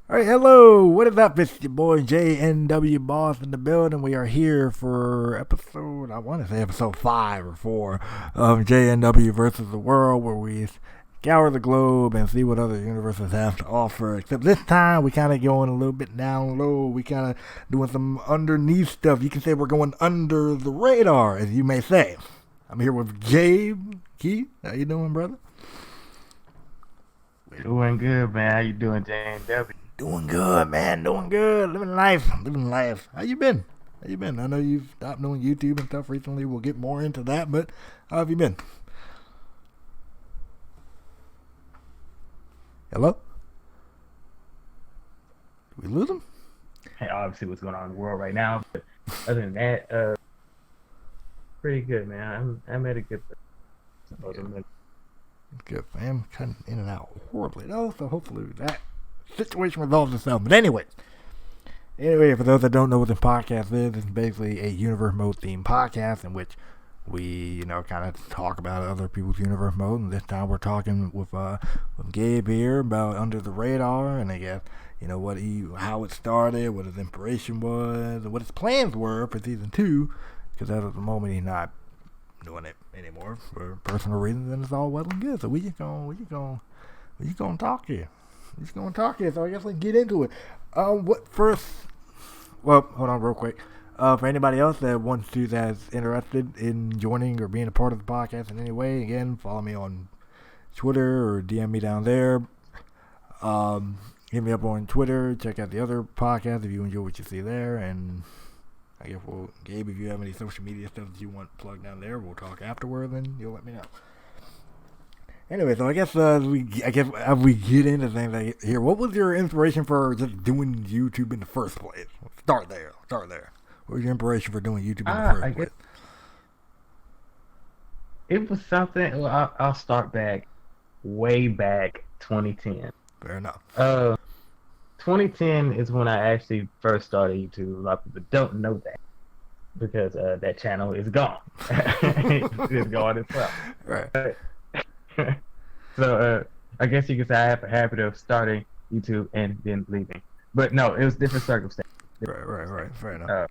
All right, hello. What is up? It's your boy JNW Boss in the building. We are here for episode, I want to say episode 5 or 4 of JNW versus the World, where we scour the globe and see what other universes have to offer. Except this time, we kind of going a little bit down low. We kind of doing some underneath stuff. You can say we're going under the radar, as you may say. I'm here with Gabe Keith. How you doing, brother? Doing good, man. How you doing, JNW? Doing good, man. Doing good. Living life. Living life. How you been? How you been? I know you've stopped doing YouTube and stuff recently. We'll get more into that, but how have you been? Hello? Did we lose him? Hey, obviously, what's going on in the world right now. But other than that, pretty good, man. I'm at a good. Suppose Yeah, I'm at- good, fam. Cutting in and out horribly though, so hopefully that situation resolves itself. But anyway, for those that don't know what the podcast is, it's basically a universe mode themed podcast in which we, kind of talk about other people's universe mode. And this time we're talking with Gabe here about Under the Radar, and I guess how it started, what his inspiration was, and what his plans were for season 2. Because as of the moment, he's not doing it anymore for personal reasons, and it's all well and good. So we just gonna talk here. We just gonna talk here. So I guess let's get into it. What first? Well, hold on real quick. For anybody else that wants to, that's interested in joining or being a part of the podcast in any way, again, follow me on Twitter or DM me down there. Hit me up on Twitter. Check out the other podcast if you enjoy what you see there. And I guess, well, Gabe, if you have any social media stuff that you want plugged down there, we'll talk afterward. Then you'll let me know. Anyway, so I guess as we get into things like here, what was your inspiration for just doing YouTube in the first place? Start there. Start there. What was your inspiration for doing YouTube in the I first guess place? it was something. Well, I'll start back, way back, 2010. Fair enough. Uh, 2010 is when I actually first started YouTube. A lot of people don't know that because that channel is gone. It's gone as well. Right. So I guess you could say I have a habit of starting YouTube and then leaving. But no, it was different circumstances. Right. Right. Right. Fair enough. Uh,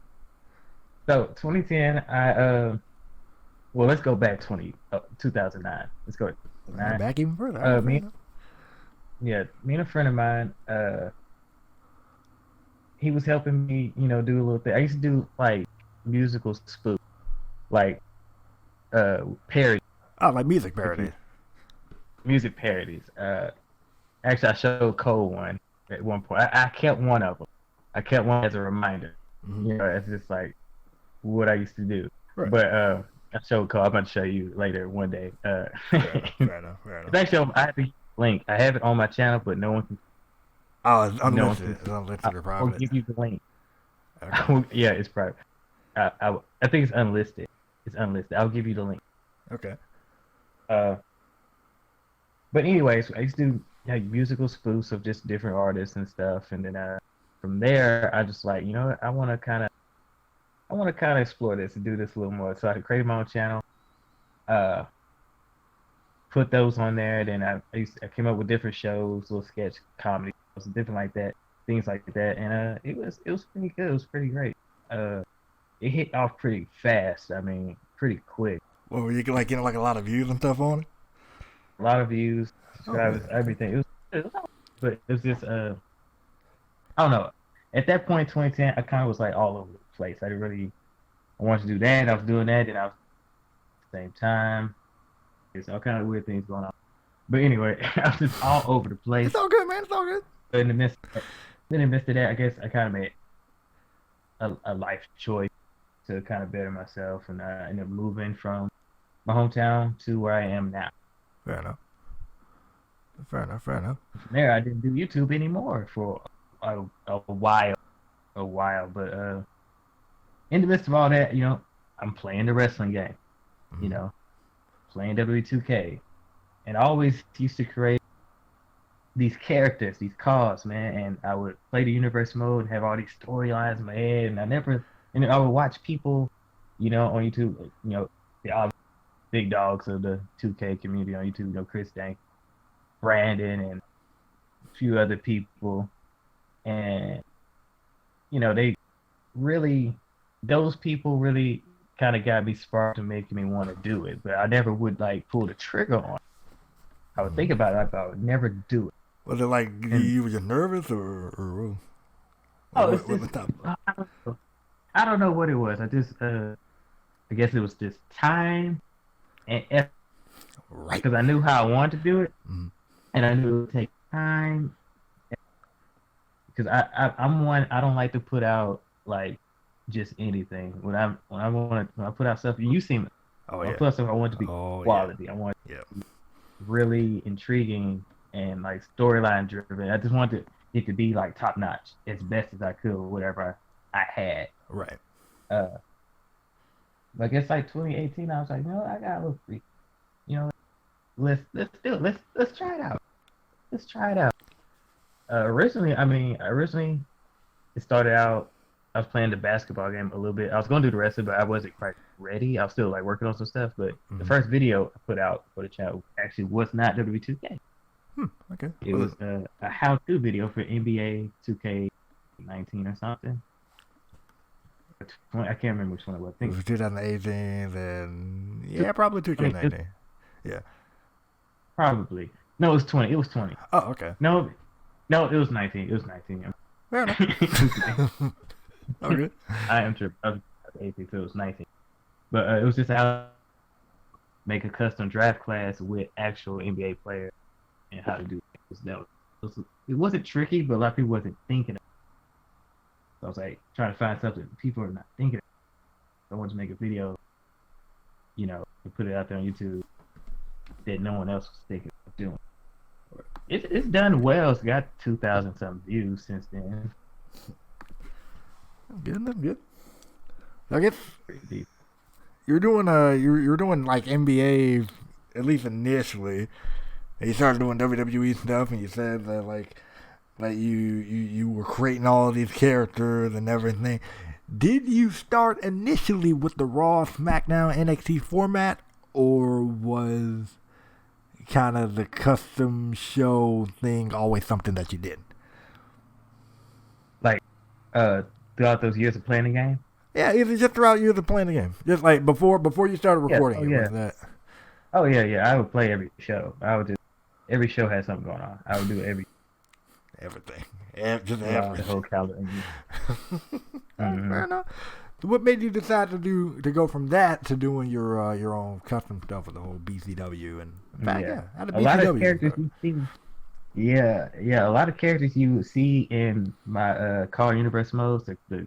so 2010, well, let's go back 2009. Let's go to Right, 2009. back even further. All right, fair Me, enough. yeah, me and a friend of mine, he was helping me, do a little thing. I used to do like musical spoof, like parody, Oh, like music if parody. you music parodies. Actually, I showed Cole one at one point. I kept one of them. I kept one as a reminder. Mm-hmm. It's just like what I used to do. Right. But I showed Cole. I'm going to show you later one day. Fair enough. Fair enough. Fair enough. It's actually I have the link. I have it on my channel, but no one can. Oh, it's No one unlisted. can. It's unlisted or I'll private. give you the link. Okay. Yeah, it's private. I think it's unlisted. It's unlisted. I'll give you the link. Okay. Uh, but anyways, I used to do like musical spoofs of just different artists and stuff, and then from there, I just like I want to kind of explore this and do this a little more. So I created my own channel. Uh, put those on there. Then I came up with different shows, little sketch comedy, different like that, things like that, and it was pretty good. It was pretty great. Uh, it hit off pretty fast. I mean, pretty quick. Well, were you like getting like a lot of views and stuff on it? A lot of views, Oh, good. subscribers, Okay. everything. But it was just I don't know. At that point, 2010, I kind of was like all over the place. I wanted to do that. I was doing that, and I was at the same time. It's all kind of weird things going on. But anyway, I was just all over the place. It's all good, man. It's all good. But in the midst of that, I guess I kind of made a life choice to kind of better myself, and I ended up moving from my hometown to where I am now. Fair enough. Fair enough. Fair enough. From there, I didn't do YouTube anymore for a while, But in the midst of all that, I'm playing the wrestling game, you Mm-hmm. know, playing W2K, and I always used to create these characters, these cards, man, and I would play the universe mode and have all these storylines in my head, and I would watch people, on YouTube, the obvious big dogs of the 2K community on YouTube, Chris Dank, Brandon, and a few other people. and they really, those people really kind of got me sparked to making me want to do it, but I never would like pull the trigger on it. I would think about it, but I would never do it. Was it like And you were just nervous or it's what just was that? I don't know what it was. I guess it was just time and effort Right. because I knew how I wanted to do it, Mm. and I knew it would take time because I'm one. I don't like to put out like just anything. When I put out stuff, you see me. Oh When I yeah. put out stuff, I want it to be Oh quality. I want yeah. it to be really intriguing and like storyline driven. I just wanted it to be like top notch, as best as I could with whatever I had. Right. Uh, like it's like 2018. I was like, no, I got a little free. You know, let's do it. Let's try it out. Let's try it out. Originally it started out. I was playing the basketball game a little bit. I was going to do the rest of it, but I wasn't quite ready. I was still like working on some stuff. But the first video I put out for the channel actually was not WWE 2K. Okay. It was a how-to video for NBA 2K19 or something. I can't remember which one it was. I It think was 2018, then yeah, probably 2K19. Yeah. probably. No, it was 20. It was 20. Oh, okay. No, it was 19. It was 19. Fair enough. Okay. I am tripping. I was 18, so it was 19. But it was just how to make a custom draft class with actual NBA players and how to do it. It wasn't tricky, but a lot of people wasn't thinking of it. So I was like trying to find something people are not thinking of. So I wanted to make a video, and put it out there on YouTube that no one else was thinking of doing. It's done well. It's got 2,000 something views since then. That's good. I guess Pretty deep. you're doing you're doing like NBA at least initially. And you started doing WWE stuff, and you said that like you were creating all of these characters and everything. Did you start initially with the Raw, SmackDown, NXT format, or was kind of the custom show thing always something that you did? Like throughout those years of playing the game. Yeah, either just throughout years of playing the game, just like before you started recording Yeah. it. Was that? Oh yeah. I would play every show. Every show had something going on. I would do Everything. Just the everything. whole calendar. Fair enough. So what made you decide to go from that to doing your own custom stuff with the whole BCW and how the A lot of BCW characters you see. Yeah. A lot of characters you see in my Call Universe modes, the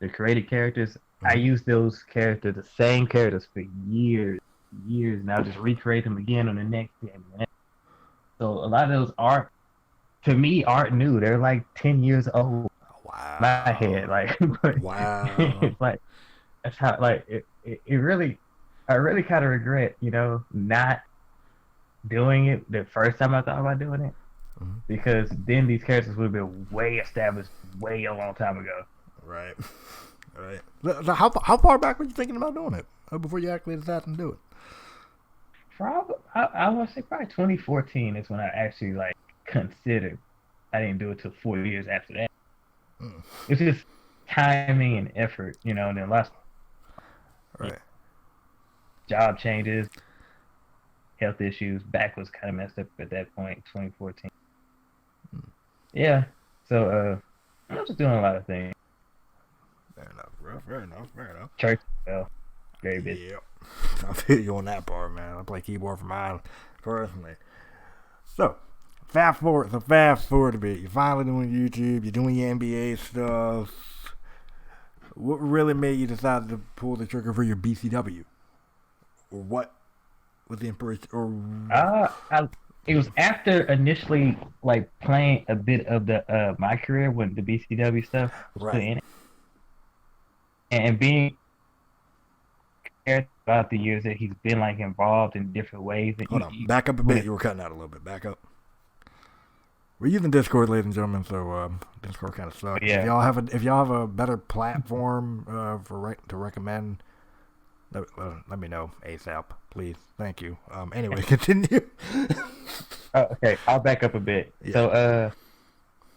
created characters. I use those characters, the same characters for years, and I'll just recreate them again on the next game. So a lot of those aren't new. They're like 10 years old. Wow. My head, like, Wow. it's like that's how like it really. I really kind of regret, not doing it the first time I thought about doing it, because then these characters would have been way established, way a long time ago. Right. So how far back were you thinking about doing it before you actually decided to do it? Probably, I would say probably 2014 is when I actually like considered. I didn't do it till 4 years after that. It's just timing and effort, and then lots Right. job changes, health issues. Back was kind of messed up at that point, 2014. Yeah, so I was just doing a lot of things. Fair enough, bro. Fair enough. Church, well, very busy. Yep. I feel you on that part, man. I play keyboard for mine personally. So, fast forward a bit. You're finally doing YouTube. You're doing your NBA stuff. What really made you decide to pull the trigger for your BCW? Or what was the inspiration? It was after initially like playing a bit of the my career when the BCW stuff was Right. put in it, and being cared about the years that he's been like involved in different ways. And Hold on. Back up a bit. You were cutting out a little bit. Back up. We're using Discord, ladies and gentlemen, so Discord kind of sucks. Yeah. If y'all have a better platform to recommend, let me know ASAP, please. Thank you. Anyway, continue. Okay, I'll back up a bit. Yeah. So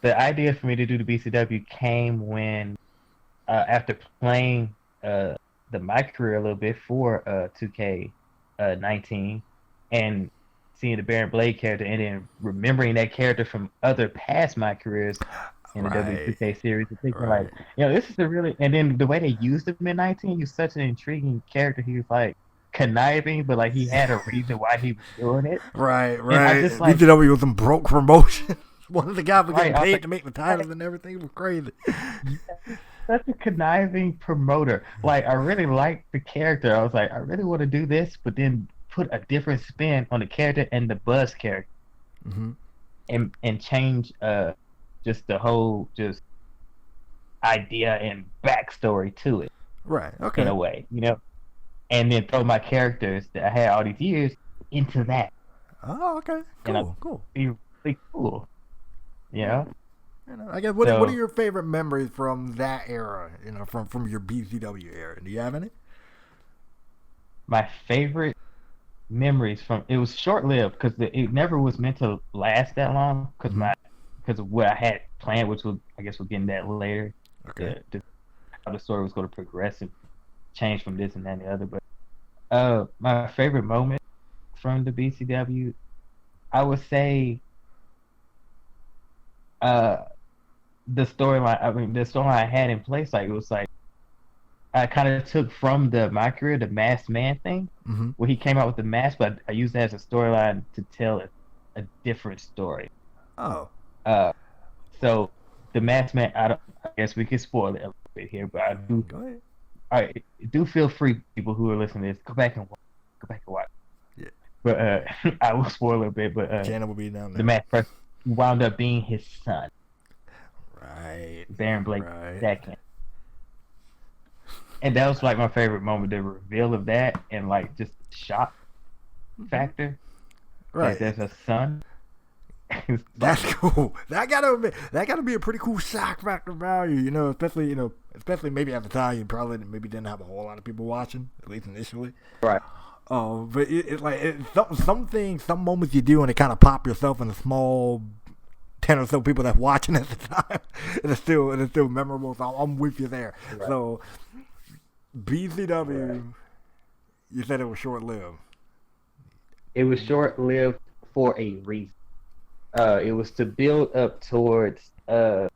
the idea for me to do the BCW came when after playing my career a little bit for 2K19 and seeing the Baron Blade character and then remembering that character from other past my careers in the W2K series and thinking like, this is a really, and then the way they used him in 19, he's such an intriguing character. He was like conniving, but like he had a reason why he was doing it. Right. And I just like, BCW was some broke promotion. One of the guys was getting paid like, to make the titles and everything. It was crazy. Such a conniving promoter. Like, I really liked the character. I was like, I really want to do this, but then put a different spin on the character and the Buzz character, and change just the whole idea and backstory to it. Right. Okay. In a way, and then throw my characters that I had all these years into that. Oh, okay. Cool. Cool. Be really cool. I guess what are your favorite memories from that era? From your BCW era. Do you have any? My favorite memories it was short lived because it never was meant to last that long because of what I had planned, which we'll get into that later. Okay. How the story was going to progress and change from this and that and the other. But my favorite moment from the BCW, I would say the storyline I had in place, like it was like I kind of took from my career the Masked Man thing, where he came out with the mask, but I used that as a storyline to tell a different story. Oh. So the Masked Man, I guess we can spoil it a little bit here, but I do. Go ahead. All right, do feel free, people who are listening to this, go back and watch. Yeah. But I will spoil a bit. But channel will be down there. The Masked person wound up being his son. Right. Baron Blake II. And that was like my favorite moment, the reveal of that, and like just shock factor. Right. Like there's a son. That's cool. That gotta be a pretty cool shock factor value, especially maybe at the time you probably didn't have a whole lot of people watching, at least initially. Right. Oh, but it's like some moments you do and it kind of pop yourself in a small 10 or so people that's watching at the time, and it's still memorable. So I'm with you there. Right. So BCW, you said it was short lived. It was short lived for a reason. It was to build up towards to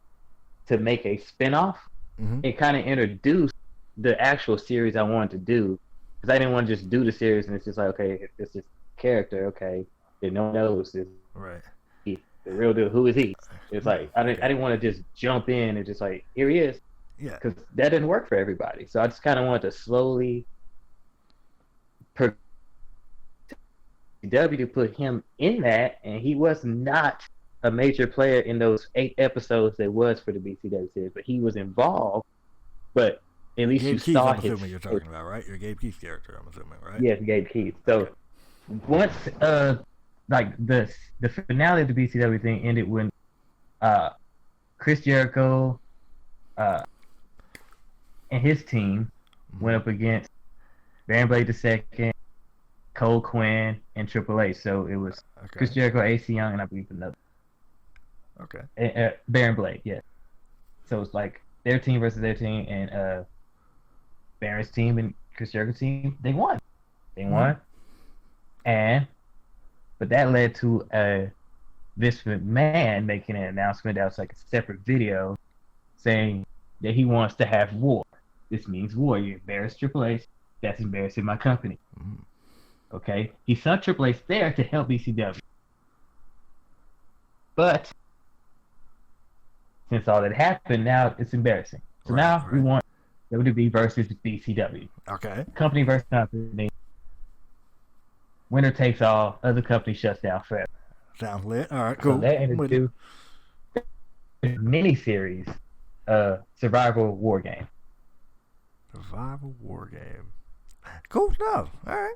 make a spinoff and kind of introduce the actual series I wanted to do, because I didn't want to just do the series and it's just like, okay, it's this character, okay, that no one knows is right. The real deal. Who is he? It's like I didn't want to just jump in and just like, here he is, because that didn't work for everybody. So I just kind of wanted to slowly to put him in that, and he was not a major player in those 8 episodes that was for the BCW series, but he was involved. But at least Gabe Keith, saw I'm assuming you're talking about, right? Your Gabe Keith character, I'm assuming, right? Yes, Gabe Keith. So once like the finale of the BCW thing ended when Chris Jericho and his team went up against Baron Blade II, Cole Quinn, and Triple H. So it was Chris Jericho, AC Young, and I believe another. Okay. Baron Blade, yeah. So it's like their team versus their team, and Baron's team and Chris Jericho's team, they won. But that led to Vince McMahon making an announcement that was like a separate video saying that he wants to have war. This means war. You embarrass Triple H, that's embarrassing my company. Okay? He sent Triple H there to help BCW. But since all that happened, now it's embarrassing. So now we want WWE versus BCW. Okay. Company versus company. Winner takes all. Other company shuts down forever. Sounds lit. All right, cool. So that introduced a mini-series, Survival War Game. Survival War Game. Cool stuff. All right.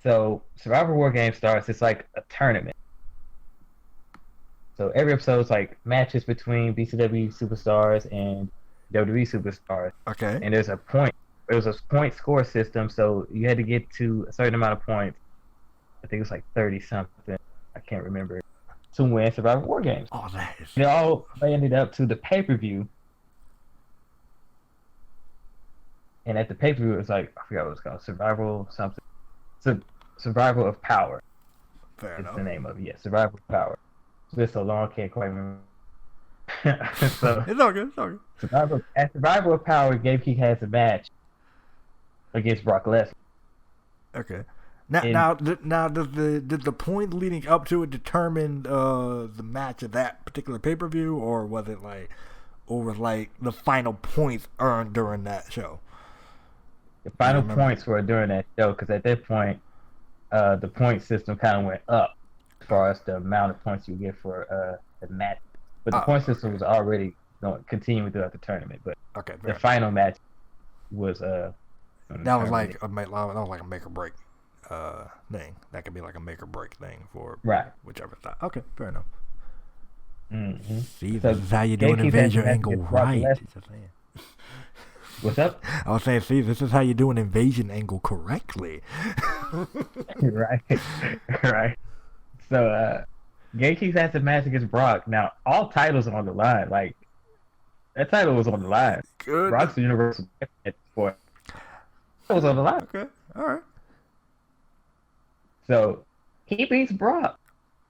So Survival War Game starts. It's like a tournament. So every episode is like matches between BCW superstars and WWE superstars. Okay. And there's a point. It was a point score system, so you had to get to a certain amount of points. I think it was like 30 something. I can't remember. to win Survivor War Games. Oh, that is. They all landed up to the pay-per-view. And at the pay-per-view, it was like, I forgot what it's called, Survival something. Survival of Power. Fair It's enough. the name of it, yeah. Survival of Power. It's been so long, I can't quite remember. So, It's all good. It's all good. at Survival of Power, Gabe Keith has a match against Brock Lesnar. Okay. Now, did the point leading up to it determine the match of that particular pay per view, or was it like the final points earned during that show? The final points were during that show, because at that point, the point system kind of went up as far as the amount of points you get for the match. But the point system was already continuing throughout the tournament. But okay, the final match was that was like a make or break thing. That could be like a make or break thing for whichever side. Okay, fair enough. Mm-hmm. See, this is how you do an invasion angle right. What's up? I was saying, see, this is how you do an invasion angle correctly. Right. So, Gabe Keith has a match against Brock. Now, all titles are on the line. Like, that title was on the line. Good. Brock's the Universal Champion at this point. It was on the line. Okay, all right. So, he beats Brock.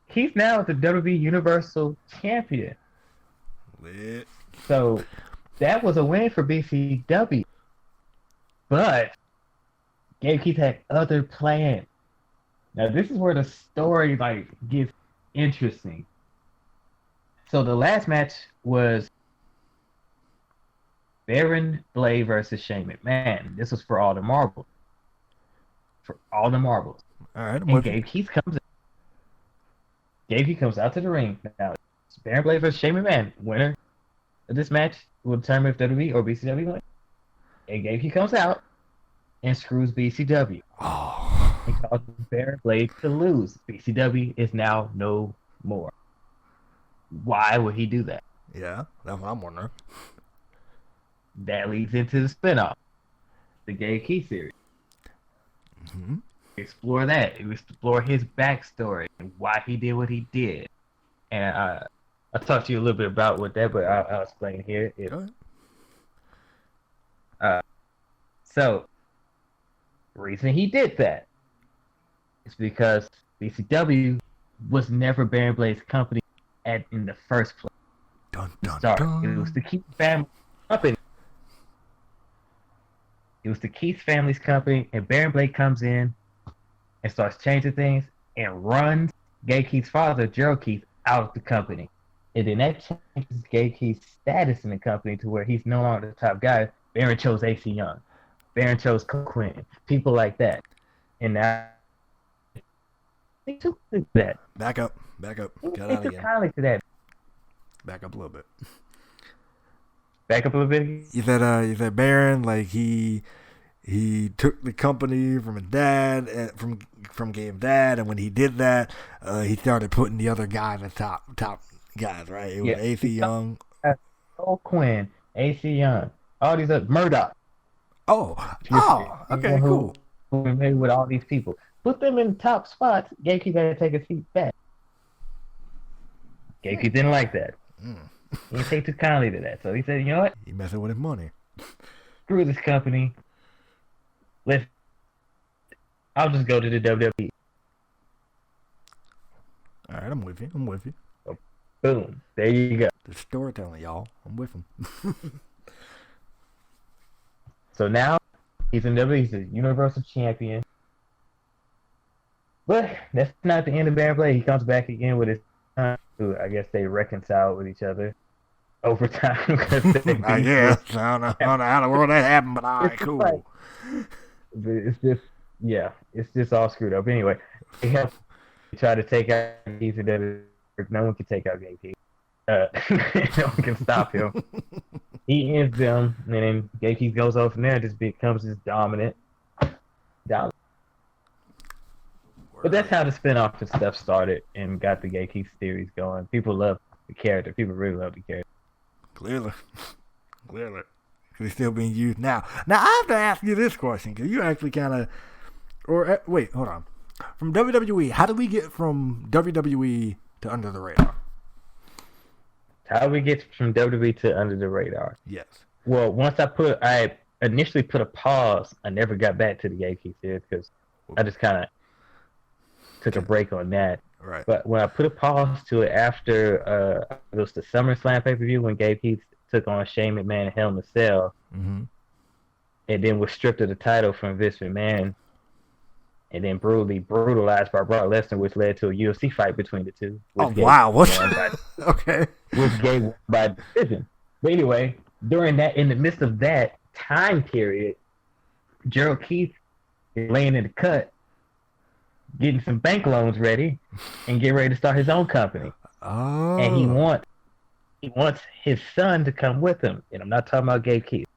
He's now the WWE Universal Champion. Lit. So, that was a win for BCW. But, Gabe Keith had other plans. Now, this is where the story, gets interesting. So, the last match was Baron Blade versus Shane McMahon. This was for all the marbles. All right. And Gabe Keith comes in. Gabe Keith comes out to the ring. Now, it's Baron Blade versus Shane McMahon. Winner of this match will determine if WWE or BCW wins. And Gabe Keith comes out and screws BCW. Oh. And causes Baron Blade to lose. BCW is now no more. Why would he do that? Yeah, that's what I'm wondering. That leads into the spinoff, the Gabe Keith series. Mm-hmm. Explore that. Explore his backstory and why he did what he did. And I'll talk to you a little bit about what that, but I'll explain here. Go ahead. So, the reason he did that is because BCW was never Baron Blade's company in the first place. Dun, dun, dun. It was the Keith family company. It was the Keith family's company, and Baron Blade comes in and starts changing things and runs Gabe Keith's father, Gerald Keith, out of the company. And then that changes Gabe Keith's status in the company to where he's no longer the top guy. Baron chose AC Young. Baron chose Quinn. People like that. And now they took that. Back up. Get out again. Kindly to that. Back up a little bit. Back up a little bit. You said Baron, like he took the company from his dad, from Gabe's dad, and when he did that, he started putting the other guys as top guys, right? It was AC Young, Quinn, AC Young, all these other Murdoch. Okay, cool. Who made with all these people? Put them in top spots. Gabe Keith had to take a seat back. Gabe Keith didn't like that. He didn't take too kindly to that. So he said, you know what? He messing with his money. Screw this company. I'll just go to the WWE. All right, I'm with you. So, boom. There you go. The storytelling, y'all. I'm with him. So now he's in WWE. He's a Universal Champion. But that's not the end of Baron Blade. He comes back again with his son, who I guess they reconciled with each other over time. I guess. I don't know how the world that happened, but all right, cool. It's just all screwed up. Anyway, they try to take out Keith, and no one can take out Gabe Keith. No one can stop him. He ends them, and then Gabe Keith goes off from there and just becomes this dominant. But that's how the spinoff and stuff started and got the Gabe Keith series going. People love the character. People really love the character. Clearly. He's still being used now. Now, I have to ask you this question, because you actually kind of... wait, hold on. From WWE, how do we get from WWE to under the radar? How we get from WWE to under the radar? Yes. Well, I initially put a pause. I never got back to the Gabe Keith series because I just kind of took a break on that. Right. But when I put a pause to it after it was the SummerSlam pay-per-view when Gabe Keith took on Shane McMahon and Hell in a Cell, and then was stripped of the title from Vince McMahon, and then brutally brutalized by Brock Lesnar, which led to a UFC fight between the two. Oh, wow. What? Okay. Which Gabe won by decision. But anyway, in the midst of that time period, Gerald Keith is laying in the cut, getting some bank loans ready, and getting ready to start his own company. Oh. And he wants his son to come with him. And I'm not talking about Gabe Keith.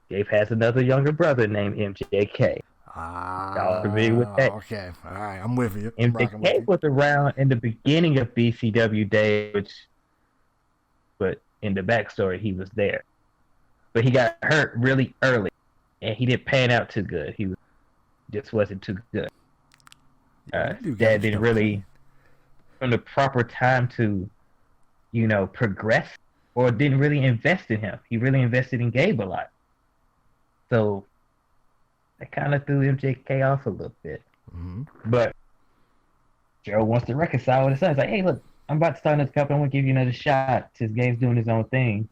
Gabe has another younger brother named MJK. Y'all familiar with that? Okay. All right. I'm with you. MJK was around in the beginning of BCW days, but in the backstory, he was there. But he got hurt really early, and he didn't pan out too good. He just wasn't too good. Dad didn't really, from the proper time to, progress, or didn't really invest in him. He really invested in Gabe a lot. So that kind of threw MJK off a little bit. Mm-hmm. But Joe wants to reconcile with his son. He's like, hey, look, I'm about to start this company. I want to give you another shot since Gabe's doing his own thing.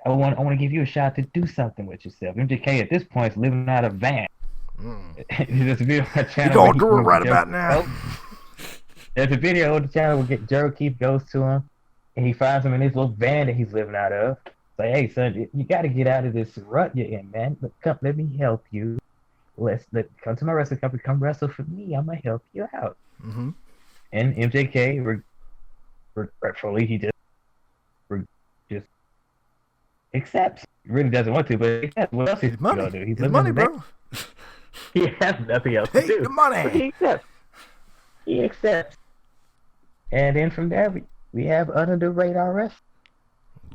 I want to give you a shot to do something with yourself. MJK at this point is living out of a van. There's a video on the channel. You're going through it right about now. There's a video on the channel where Gerald Keith goes to him, and he finds him in his little van that he's living out of. It's like, hey, son, you got to get out of this rut you're in, man. Come, let me help you. Come to my wrestling company. Come wrestle for me. I'm going to help you out. Mm-hmm. And MJK, regretfully, he just accepts. He really doesn't want to, but he accepts. What else he's going to do? He's money, bro. He has nothing else to do. Take the money. But he accepts. And then from there, we have under the radar wrestling.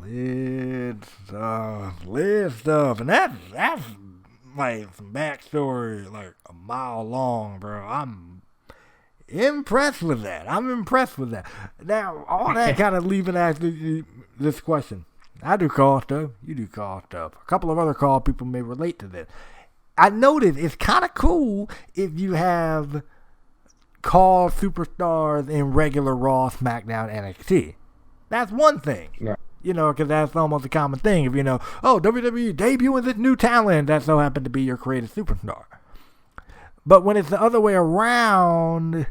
Lid stuff. And that's like some backstory, like a mile long, bro. I'm impressed with that. Now, all that kind of leaving after this question. I do call stuff. You do call stuff. A couple of other call people may relate to this. I noticed it's kind of cool if you have call superstars in regular Raw, SmackDown, NXT. That's one thing. Yeah. Because that's almost a common thing. If WWE debuting this new talent that so happened to be your creative superstar. But when it's the other way around,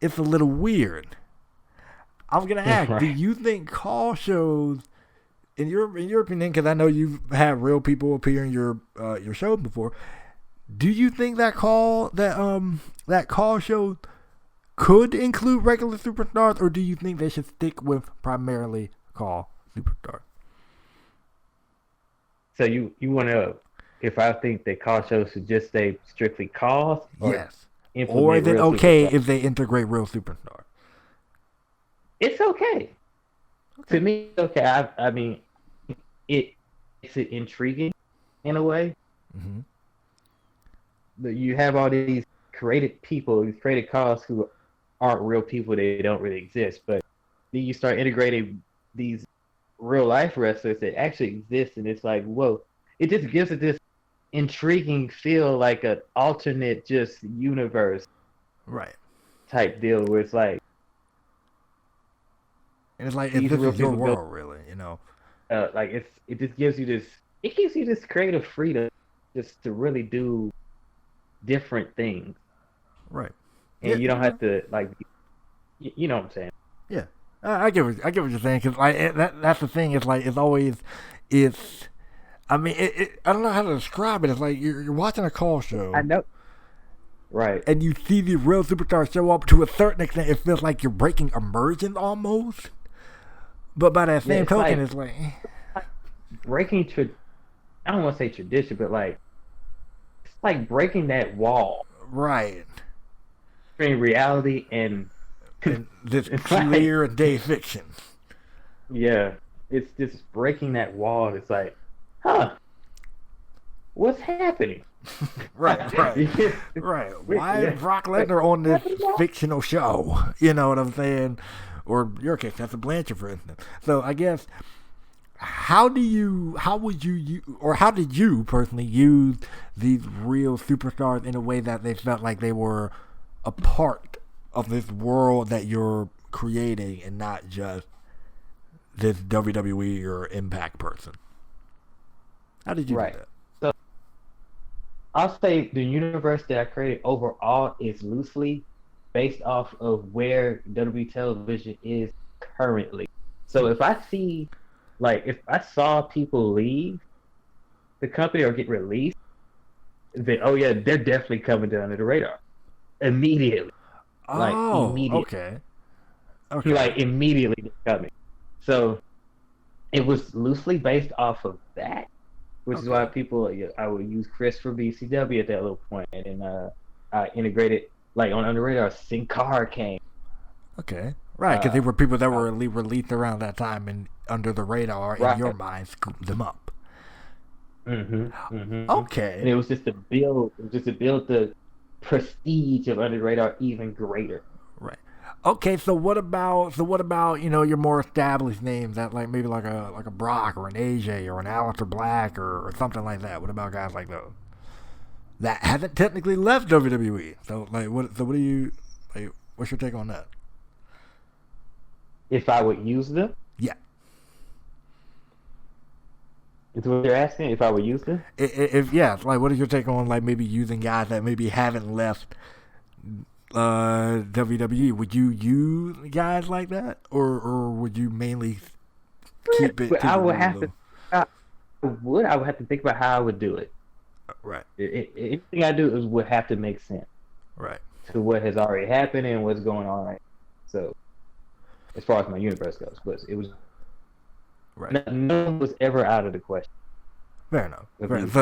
it's a little weird. I was going to ask, do you think call shows, in your opinion, because I know you've had real people appear in your show before, do you think that call show could include regular superstars, or do you think they should stick with primarily call superstars? So you want to, if I think that call shows should just stay strictly calls? Yes. Or is it okay if they integrate real superstars? It's okay. To me, it's okay. I mean, it makes it intriguing in a way. Mm-hmm. You have all these created people, these created calls who aren't real people. They don't really exist. But then you start integrating these real life wrestlers that actually exist, and it's like, whoa! It just gives it this intriguing feel, like an alternate just universe, right? Type deal where it's like, and it's like, if this is your world, really, like it just gives you this creative freedom just to really do different things, right? And you don't have to, like, you know what I'm saying? Yeah. I get what you're saying, because that's the thing. It's like I don't know how to describe it. It's like you're watching a call show. I know, right? And you see the real superstars show up. To a certain extent, it feels like you're breaking immersion almost. But by that same token, it's like breaking. I don't want to say tradition, but like it's like breaking that wall, right? Between reality and this clear day fiction. Yeah, it's just breaking that wall. It's like, what's happening? right. Why is Brock Lesnar on this fictional show? You know what I'm saying? or your case, Tessa Blanchard, for instance. So I guess, how did you personally use these real superstars in a way that they felt like they were a part of this world that you're creating and not just this WWE or Impact person? How did you do that? So I'll say the universe that I created overall is loosely based off of where WWE television is currently. So if I see, like, if I saw people leave the company or get released, then oh yeah, they're definitely coming down under the radar immediately. Like immediately. Okay. Like immediately they're coming. So it was loosely based off of that, which is why I would use Chris for BCW at that little point, and then I integrated, like, on Under Radar, Sin Cara came. Okay, right, because they were people that were released around that time and Under the Radar, in your mind, scooped them up. Okay. And it was just to build the prestige of Under the Radar even greater. Right. Okay, so what about your more established names that, like, maybe like a Brock or an AJ or an Aleister Black or something like that? What about guys like those that haven't technically left WWE? So what do you, like, what's your take on that? If I would use them? Yeah. Is what you're asking? If I would use them? If yeah, like, what is your take on, like, maybe using guys that maybe haven't left WWE? Would you use guys like that, or would you mainly keep it? I would have to think about how I would do it. Right. Anything I do would have to make sense. Right. To what has already happened and what's going on right now. So, as far as my universe goes, but it was right. No one was ever out of the question. Fair enough.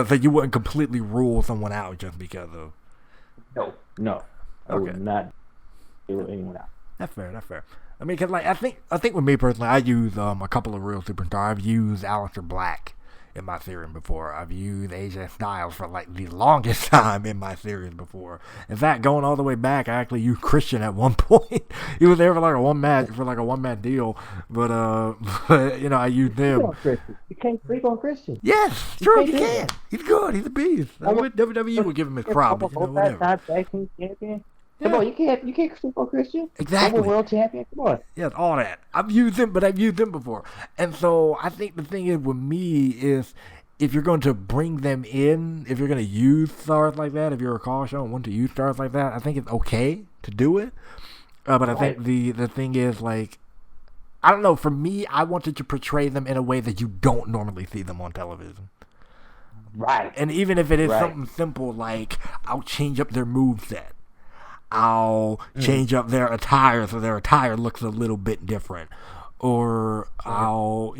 So you wouldn't completely rule someone out just because of. No. I would not rule anyone out. That's fair. I mean, because, like, I think with me personally, I use a couple of real superstars. I've used Aleister Black in my series before. I've used AJ Styles for, like, the longest time in my series before. In fact, going all the way back, I actually used Christian at one point. He was there for like a one match deal, but I used him. You can't sleep on Christian. Yes, true, you can. He's good. He's a beast. I wish WWE would give him his props, but whatever. Come on, you can't sleep on Christian. Exactly. I'm a world champion. Come on. Yes, all that. I've used him before. And so I think the thing is with me is, if you're going to bring them in, if you're going to use stars like that, if you're a call show and want to use stars like that, I think it's okay to do it. But I think the thing is, like, I don't know, for me, I wanted to portray them in a way that you don't normally see them on television. Right. And even if it is something simple, like, I'll change up their moveset. I'll change up their attire so their attire looks a little bit different, or I'll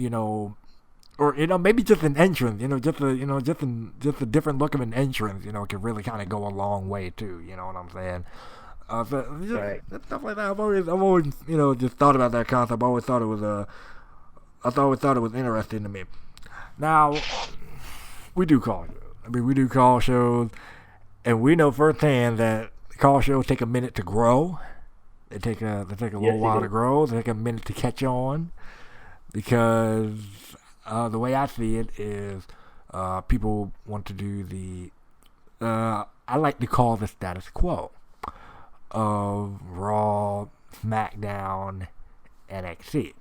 maybe just an entrance, just a different look of an entrance, can really kind of go a long way too. You know what I'm saying? Stuff like that. I've always just thought about that concept. I always thought it was interesting to me. Now, we do call shows, and we know firsthand that call shows take a minute to grow. They take a little while to grow. They take a minute to catch on, because the way I see it is, people want to do the I like to call the status quo of Raw, SmackDown, NXT,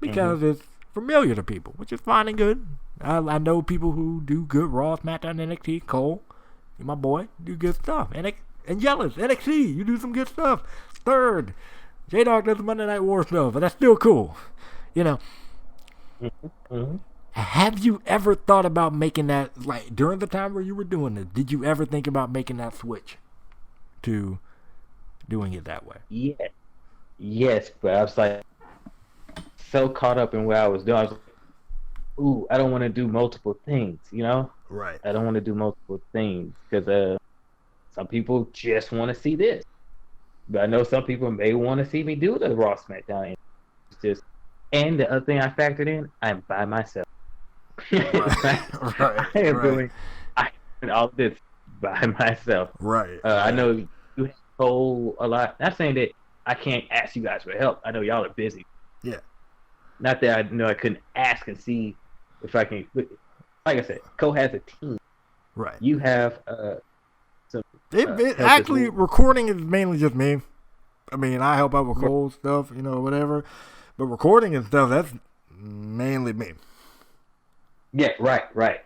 because it's familiar to people, which is fine and good. I know people who do good Raw, SmackDown, NXT. Cole, you're my boy, do good stuff. And Jealous, NXT, you do some good stuff. Third, J-Dog does the Monday Night War stuff, but that's still cool. Have you ever thought about making that, like, during the time where you were doing it, did you ever think about making that switch to doing it that way? Yes, but I was like so caught up in what I was doing. I was like, ooh, I don't want to do multiple things, Right. I don't want to do multiple things because some people just want to see this. But I know some people may want to see me do the Raw SmackDown. And the other thing I factored in, I'm by myself. I am doing all this by myself. Right. I know you have told a lot. Not saying that I can't ask you guys for help. I know y'all are busy. Yeah. Not that I know I couldn't ask and see if I can. But like I said, Cole has a team. Right. You have some. Actually, recording is mainly just me. I mean, I help out with Cole's stuff, whatever. But recording and stuff, that's mainly me. Yeah, right.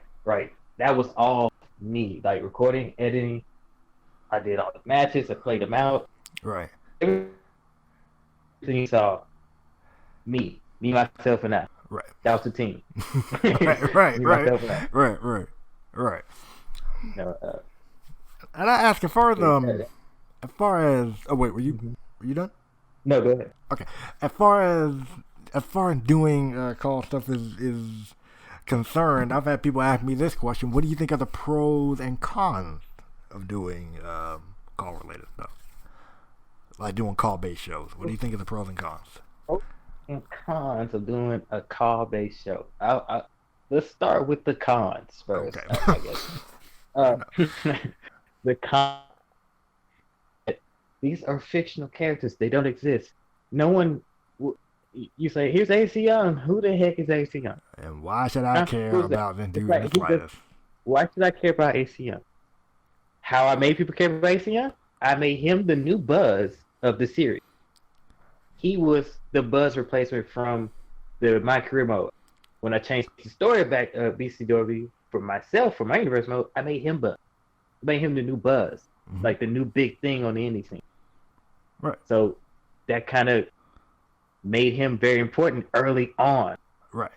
That was all me. Like recording, editing. I did all the matches. I played them out. Right. Everything you saw, me, myself, and I. Right. That was the team. Right. Me, myself, and I. Right. No, and I ask, as far as oh wait, were you done? No, go ahead. Okay. As far as doing call stuff is concerned, I've had people ask me this question: what do you think are the pros and cons of doing call related stuff, like doing call based shows? What do you think of the pros and cons? Pros and cons of doing a call based show. Let's start with the cons first. Okay. I guess. The cons. These are fictional characters. They don't exist. No one. You say, here's AC Young. Who the heck is AC Young? And why should I care about them doing this like Why should I care about AC Young? How I made people care about AC Young? I made him the new Buzz of the series. He was the Buzz replacement from the My Career mode. When I changed the story back BCW for myself, for my universe mode, I made him Buzz. I made him the new Buzz. Like the new big thing on the indie scene. Right. So that kind of made him very important early on. Right.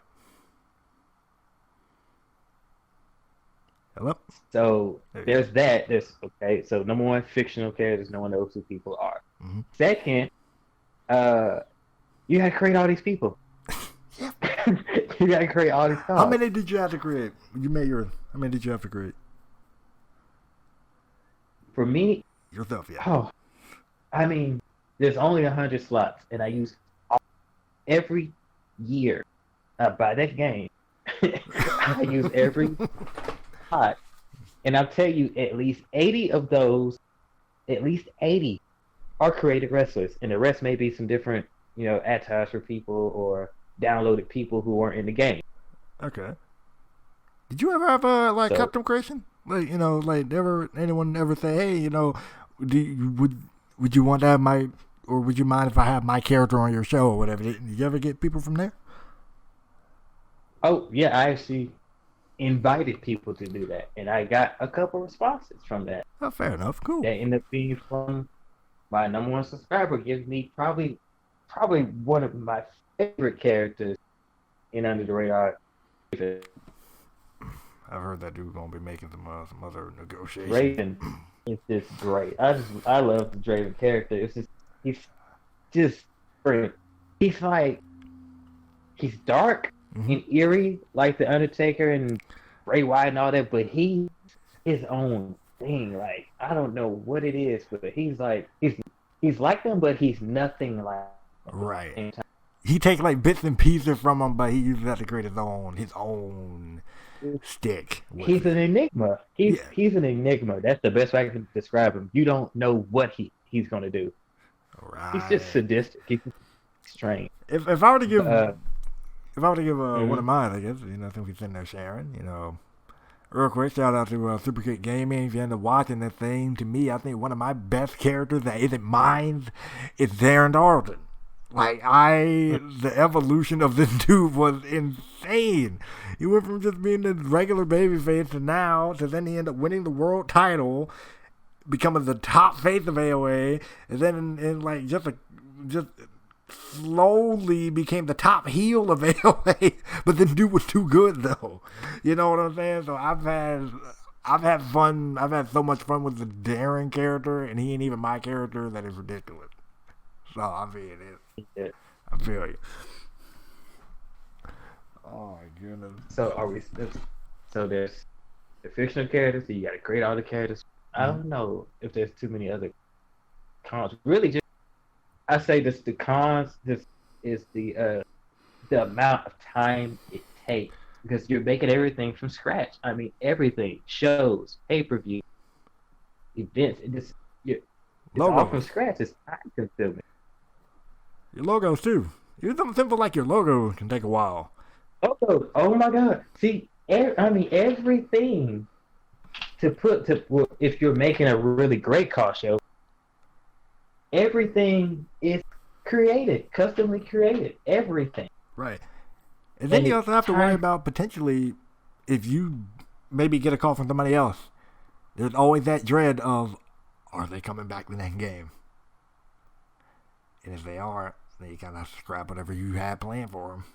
Hello? So there's that. Okay. So number one, fictional characters. No one knows who people are. Mm-hmm. Second, you gotta create all these people. You gotta create all these stars. How many did you have to create? How many did you have to create? For me, yourself, yeah. Oh, I mean, there's only 100 slots, and I use every year. By that game, I use every slot, and I'll tell you, at least 80 of those, are created wrestlers, and the rest may be some different, add-ons for people or downloaded people who weren't in the game. Okay. Did you ever have custom creation? Like, anyone ever say, hey, would you want to have or would you mind if I have my character on your show or whatever? Did you ever get people from there? Oh, yeah, I actually invited people to do that, and I got a couple responses from that. Oh, fair enough. Cool. That ended up being from my number one subscriber. Gives me probably one of my favorite characters in Under the Radar. I've heard that dude's gonna be making some other negotiations. Draven is just great. I love the Draven character. He's just great. He's dark and eerie like the Undertaker and Bray Wyatt and all that, but he's his own thing. Like, I don't know what it is, but he's like them, but he's nothing like them. Right. He takes like bits and pieces from them, but he uses that to create his own stick. He's an enigma. He's an enigma. That's the best way I can describe him. You don't know what he's gonna do. Right. He's just sadistic. He's strange. If I were to give one of mine, I guess, since we're sitting there sharing, real quick, shout out to Super Kick Gaming. If you end up watching this thing, to me, I think one of my best characters that isn't mine is Darren Darlton. Like, the evolution of this dude was insane. He went from just being a regular babyface to then he ended up winning the world title, becoming the top face of AOA, and then just slowly became the top heel of AOA. But the dude was too good, though. You know what I'm saying? So I've had fun. I've had so much fun with the Darren character, and he ain't even my character. That is ridiculous. So I feel you. Oh my goodness. So there's the fictional characters. So you got to create all the characters. I don't know if there's too many other cons. Really, just I say this. The cons. This is the amount of time it takes because you're making everything from scratch. I mean, everything, shows, pay-per-view, events. It's all from scratch. It's time consuming. Your logos too. Even something simple like your logo can take a while. Oh my God. See, everything well, if you're making a really great car show, everything is created, customly created. Everything. Right. And then you also have to worry about potentially if you maybe get a call from somebody else. There's always that dread of, are they coming back the next game? And if they aren't, then you kind of scrap whatever you had planned for them.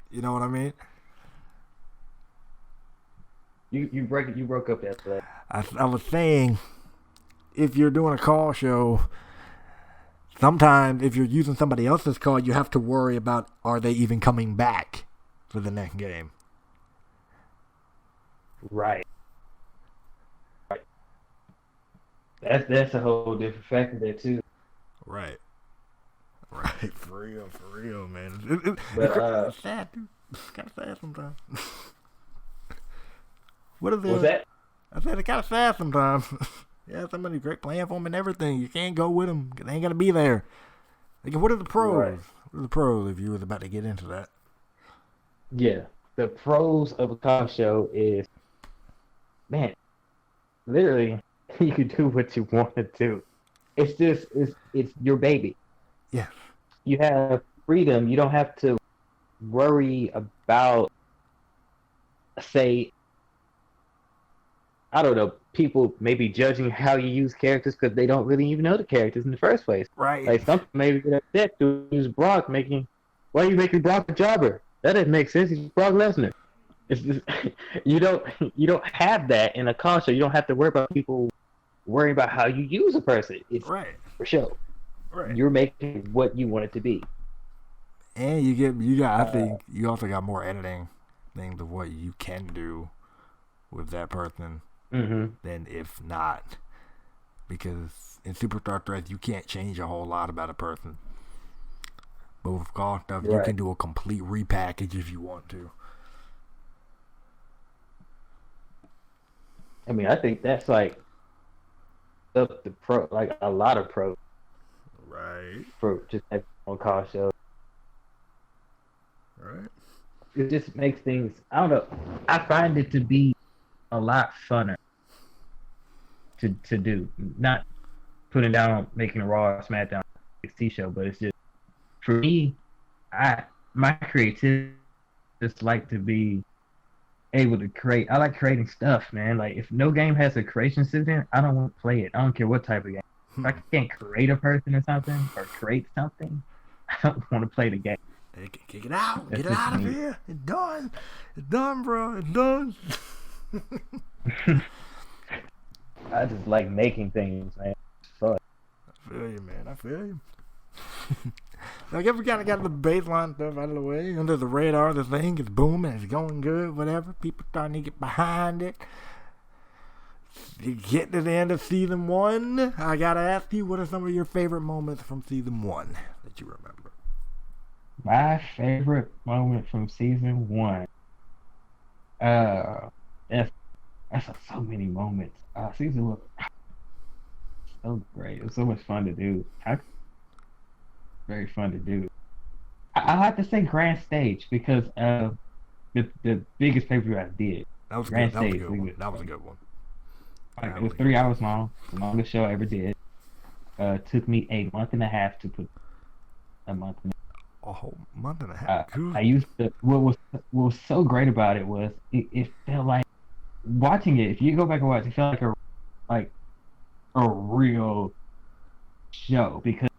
You know what I mean? You broke up after that. I was saying, if you're doing a call show, sometimes if you're using somebody else's call, you have to worry about, are they even coming back for the next game? Right. That's a whole different factor there too. Right. For real, man. It's sad, dude. It's kind of sad sometimes. What's that? I said it's kind of sad sometimes. Yeah, somebody's great playing for them and everything. You can't go with them because they ain't gonna be there. Like, what are the pros? Right. What are the pros if you was about to get into that? Yeah, the pros of a car show is, man, literally you can do what you want to do. It's your baby. Yeah. You have freedom. You don't have to worry about, say, I don't know, people maybe judging how you use characters because they don't really even know the characters in the first place. Right. Like some maybe get upset to use Brock why are you making Brock a jobber? That doesn't make sense. He's Brock Lesnar. It's just, you don't have that in a car show. You don't have to worry about people worrying about how you use a person. It's right. For show. Right. You're making what you want it to be. And I think you also got more editing things of what you can do with that person than if not. Because in Superstar Threats, you can't change a whole lot about a person. But with golf stuff, you can do a complete repackage if you want to. I mean, I think that's like up the pro, like a lot of pros. Right. For just having on car show. Right. It just makes things, I don't know, I find it to be a lot funner to do. Not putting down on making a Raw or SmackDown NXT show, but it's just, for me, my creativity just like to be able to create. I like creating stuff, man. Like, if no game has a creation system, I don't want to play it. I don't care what type of game. If I can't create a person or something, or create something, I don't want to play the game. Hey, kick it out. Get it out of here. It's done. It's done, bro. It's done. I just like making things, man. It's fun. I feel you, man. I feel you. I guess we kind of got the baseline stuff out of the way. Under the radar, the thing is booming. It's going good, whatever. People starting to get behind it. You get to the end of season 1. I got to ask you, what are some of your favorite moments from season 1 that you remember? My favorite moment from season 1. That's so many moments. Season 1, so great. It was so much fun to do. Very fun to do. I have to say Grand Stage because of the biggest pay-per-view I did. That was Grand good. Stage. That was a good one. Like, it was 3 hours long. The longest show I ever did. Took me a month and a half to put a month and a whole month and a half. I used to. What was so great about it was it felt like watching it. If you go back and watch, it felt like a real show because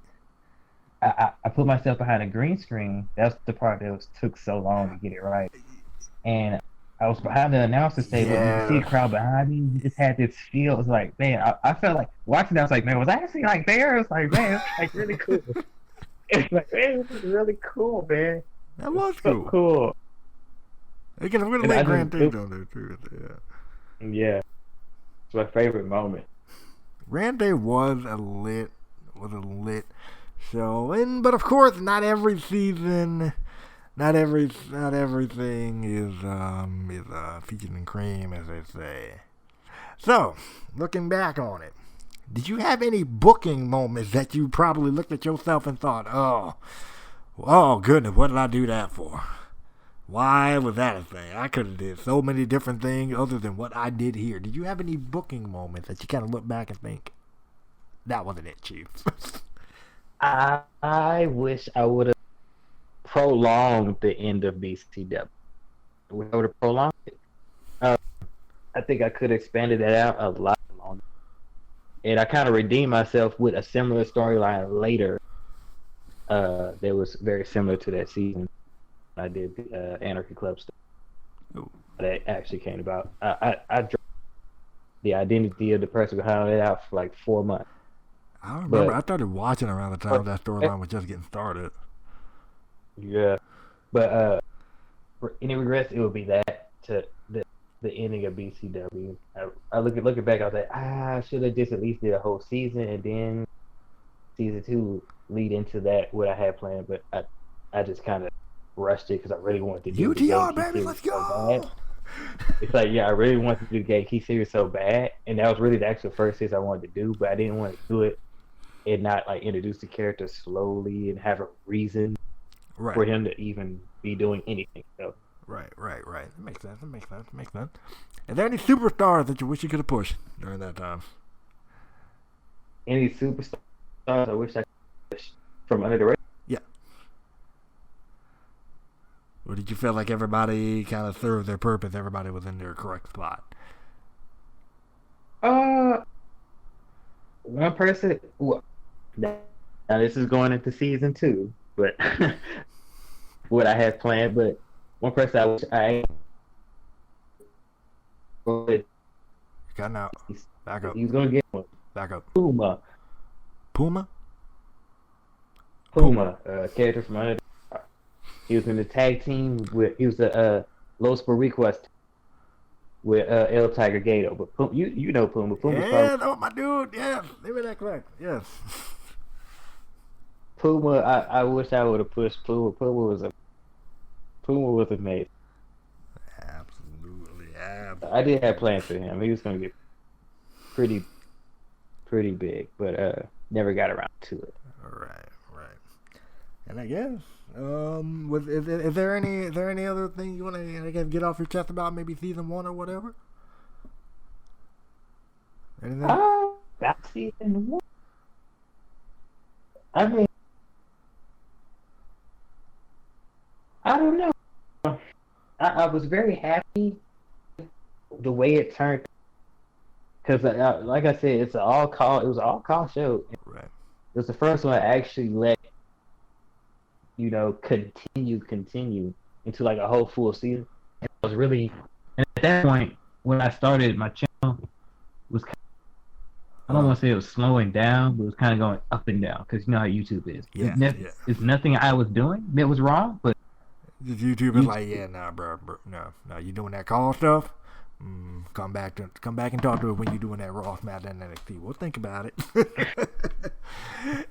I put myself behind a green screen. That's the part that took so long to get it right. And I was behind the announcer's table. Yeah. You could see the crowd behind me. You just had this feel. It was like, man, I felt like watching that. I was like, man, was I actually like there? It was like, man, it's like really cool. It's like, man, this is really cool, man. That was so cool. Again, I'm going to let Grand Day on there too. Yeah. It's my favorite moment. Grand Day was a lit show, but of course, not every season, not everything is featured in cream, as they say. So, looking back on it, Did you have any booking moments that you probably looked at yourself and thought, oh goodness, what did I do that for? Why was that a thing? I could have did so many different things other than what I did here. Did you have any booking moments that you kind of look back and think, that wasn't it, Chief? I wish I would have prolonged the end of BCW. I would have prolonged it. I think I could have expanded it out a lot longer. And I kind of redeemed myself with a similar storyline later that was very similar to that season. I did Anarchy Club stuff. Ooh. That actually came about. I dropped the identity of the person behind it out for like 4 months. I don't remember. I started watching around the time that storyline was just getting started. Yeah. But for any regrets, it would be that to the ending of BCW. I looking back, I was like, I should have just at least did a whole season and then season 2 lead into that what I had planned. But I just kind of rushed it because I really wanted to do UTR, baby, let's go. So it's like, yeah, I really wanted to do Gabe Keith series so bad, and that was really the actual first series I wanted to do, but I didn't want to do it and not like introduce the character slowly and have a reason for him to even be doing anything. So. Right. That makes sense. Are there any superstars that you wish you could have pushed during that time? Any superstars I wish I could push from under the radar? Yeah. Or did you feel like everybody kind of served their purpose? Everybody was in their correct spot? One person. Well, now this is going into season 2, but what I had planned. But one person I wish I. Cutting out. Back up. He's gonna get one. Back up. Puma. Character from under. He was in the tag team with. He was a Los Boricuas with El Tiger Gato. But Puma, you know Puma. Yeah, that was my dude. Yeah, they were that correct. Yes. Puma, I wish I would have pushed Puma. Puma was amazing. Absolutely. I did have plans for him. He was going to get pretty big, but never got around to it. Right. And I guess, is there any other thing you want to get off your chest about? Maybe season 1 or whatever. Anything? About season 1. I mean, I don't know. I was very happy the way it turned, because like I said, it was an all call show. Right. It was the first one I actually let continue into like a whole full season. And I was really, and at that point when I started my channel, was I don't want to say it was slowing down, but it was kind of going up and down, because you know how YouTube is. Yeah. It's nothing I was doing that was wrong, but YouTube is like, yeah, nah, bro, no, you doing that call stuff? Come back and talk to it when you're doing that Raw SmackDown NXT. We'll think about it.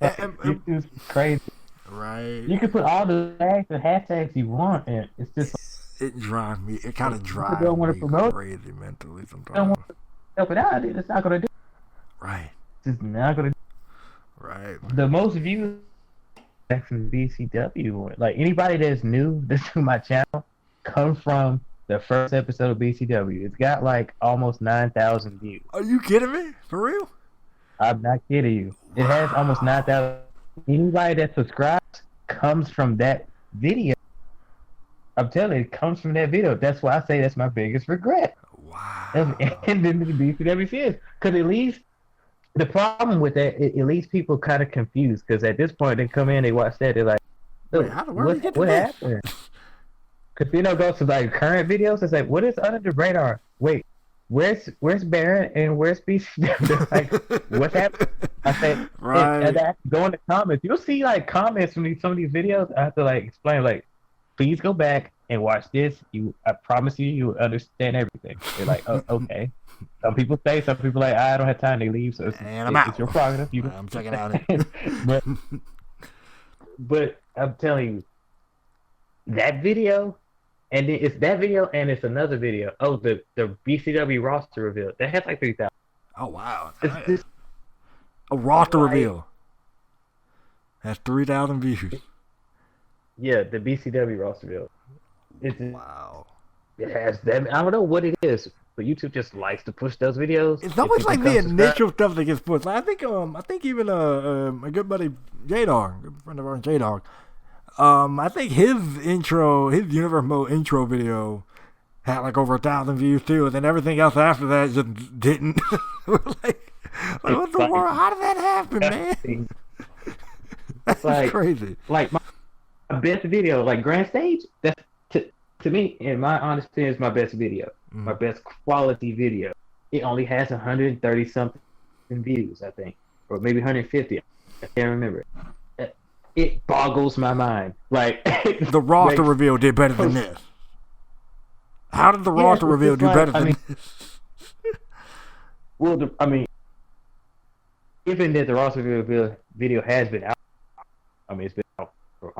YouTube's crazy. Right. You can put all the tags and hashtags you want, and it's just it drives me. It kind of drives me crazy mentally sometimes. Don't want to help it out. It's not gonna do. Right. It's just not gonna. Right. The most views from BCW, like anybody that's new to my channel, come from the first episode of BCW. It's got like almost 9,000 views. Are you kidding me? For real? I'm not kidding you. It has almost 9,000. Anybody that subscribes comes from that video. I'm telling you, it comes from that video. That's why I say that's my biggest regret. Wow. And then the BCW series, because at least the problem with that, it leaves people kind of confused, because at this point they come in, they watch that, they're like, what happened? Because go to like current videos, it's like, what is under the radar? Wait, where's Baron and where's BCW? Like, what's happening? I say, right. And I go in the comments. You'll see like comments from some of these videos. I have to like explain, like, please go back and watch this. I promise you will understand everything. They're like, oh, okay. Some people stay, some people like, I don't have time. They leave. So it's your prerogative. I'm checking out it. but I'm telling you, that video, and then it's that video, and it's another video. Oh, the BCW roster reveal that has like 3,000. Oh wow! A roster Like- reveal. Has 3,000 views. Yeah, the BCW roster build. Wow. It has that. I don't know what it is, but YouTube just likes to push those videos. It's If always people like the come subscribe- initial stuff that gets pushed. Like, I think even my good buddy J Dog, good friend of ours, J Dog. I think his Universe Mode intro video had like over 1,000 views too, and then everything else after that just didn't. like what the world? How did that happen, man? That's like- crazy. Like my best video, like Grand Stage. That's to me, in my honest opinion, is my best video, my best quality video. It only has 130 something views, I think, or maybe 150. I can't remember. It boggles my mind. Like The roster reveal did better than this. How did the roster it's reveal just do like- better I than mean- this? Well, given that the roster reveal video has been out, it's been out for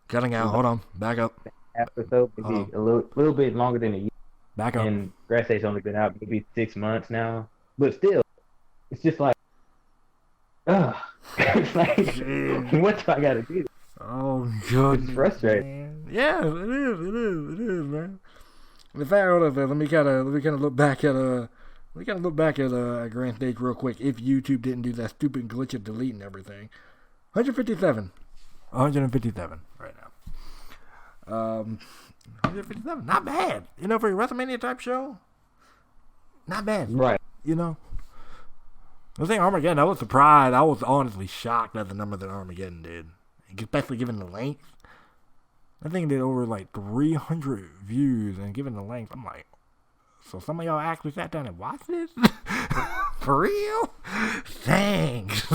Cutting out. Hold on. Back up. half or so, maybe a little bit longer than a year. Back up. And Grass State's only been out maybe 6 months now. But still, it's just like, it's like, what do I gotta do? Oh, God. It's frustrating. Man. Yeah, it is, man. In fact, hold on, let me kind of look back at Grand Stage real quick. If YouTube didn't do that stupid glitch of deleting everything, 157 right now. 157, not bad. You know, for a WrestleMania type show, not bad. Right. You know, the thing Armageddon, I was surprised. I was honestly shocked at the number that Armageddon did, especially given the length. I think it did over like 300 views, and given the length, I'm like, so some of y'all actually sat down and watched this? For real? Thanks.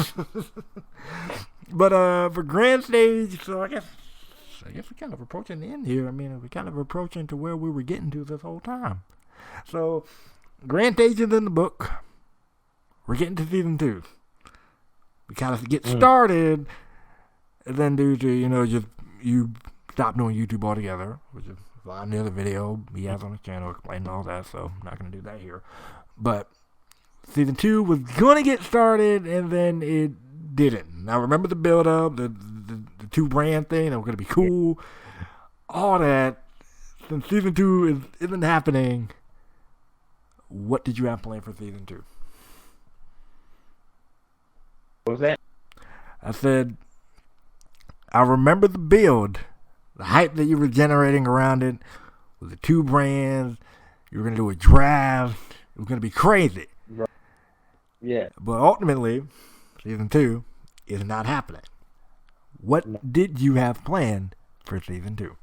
But for Grand Stage, so I guess we're kind of approaching the end here. I mean, we're kind of approaching to where we were getting to this whole time. So Grand Stage is in the book. We're getting to season 2. We kind of get started, and then due to, just you stop doing YouTube altogether, which is fine. The other video he has on his channel explaining all that, so I'm not going to do that here. But season 2 was going to get started, and then it didn't. Now, remember the build-up, the 2-brand thing that was going to be cool, all that. Since season 2 isn't happening, what did you have planned for season 2? What was that? I said, I remember the build, the hype that you were generating around it, with the 2 brands. You were going to do a draft. It was going to be crazy. Right. Yeah. But ultimately, season 2 is not happening. What did you have planned for season 2?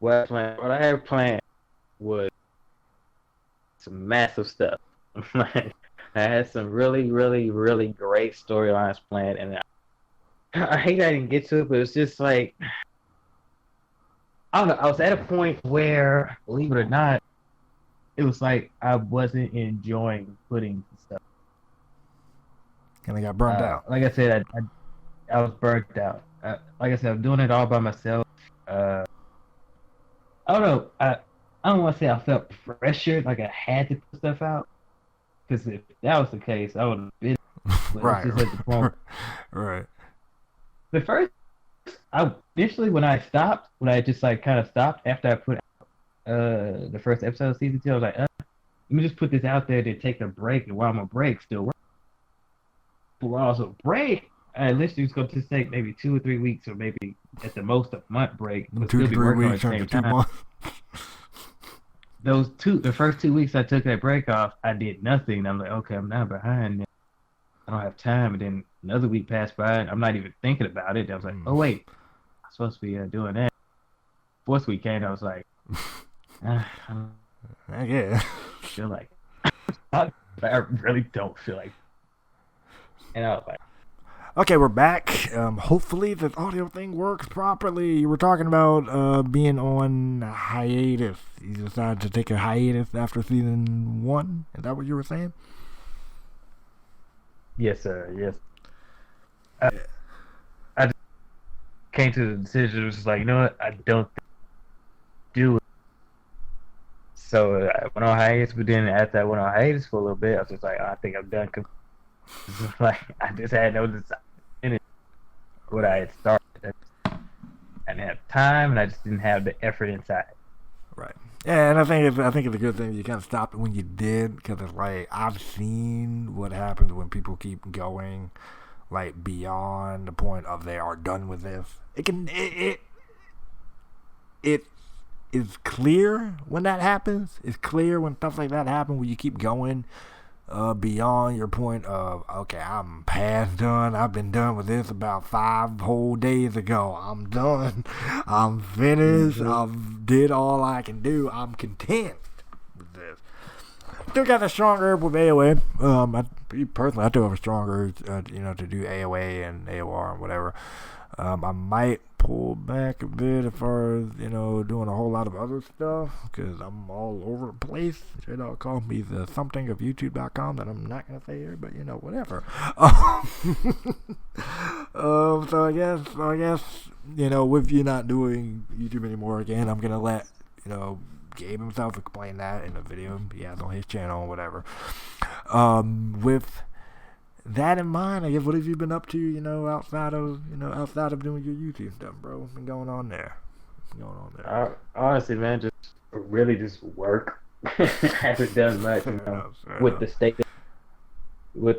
What I had planned was some massive stuff. I had some really, really, really great storylines planned, and I hate I didn't get to it, but it's just like, I don't know. I was at a point where, believe it or not, it was like I wasn't enjoying putting stuff. And I got burnt out. Like I said, I was burnt out. Like I said, I'm doing it all by myself. I don't know. I don't want to say I felt pressured, like I had to put stuff out. Because if that was the case, I would have been. Right. Just at the point. Right. The first, initially when I just like kind of stopped after I put out the first episode of season 2, I was like, let me just put this out there to take a break, and while I'm on break, still work. But while I was on break, I literally was going to take maybe 2 or 3 weeks, or maybe at the most a month break. But 2 to still be 3 working on weeks at the after same 2 time. months. The first 2 weeks I took that break off, I did nothing. I'm like, okay, I'm now behind. I don't have time. And then another week passed by, and I'm not even thinking about it. I was like, oh wait, I'm supposed to be doing that. 4th week came, I was like, I Yeah. feel like I really don't feel like. And I was like, Okay, we're back. Hopefully this audio thing works properly. You were talking about being on hiatus. You decided to take a hiatus after season 1. Is that what you were saying? yes, sir, yes. I just came to the decision. It was just like, you know what? I don't do it. So I went on hiatus, but then after I went on hiatus for a little bit, I was just like, I think I'm done. Like I just had no desire to finish what I had started. I didn't have time, and I just didn't have the effort inside. Right. Yeah, and I think it's a good thing you kind of stopped it when you did, because it's like I've seen what happens when people keep going, like beyond the point of they are done with this. It is clear when that happens. It's clear when stuff like that happens, when you keep going beyond your point of, okay, I'm past done. I've been done with this about 5 whole days ago. I'm done. I'm finished. I've did all I can do. I'm content with this. Still got a strong urge with AOA. Personally, I do have a strong urge, to do AOA and AOR and whatever. I might pull back a bit as far as, doing a whole lot of other stuff, because I'm all over the place. They'll call me the something of YouTube.com that I'm not going to say here, but, whatever. So I guess, with you not doing YouTube anymore again, I'm going to let, Gabe himself explain that in a video he has on his channel or whatever. With that in mind, I guess, what have you been up to, outside of doing your YouTube stuff, bro? What's been going on there? Honestly, man, just work. Haven't done much, with the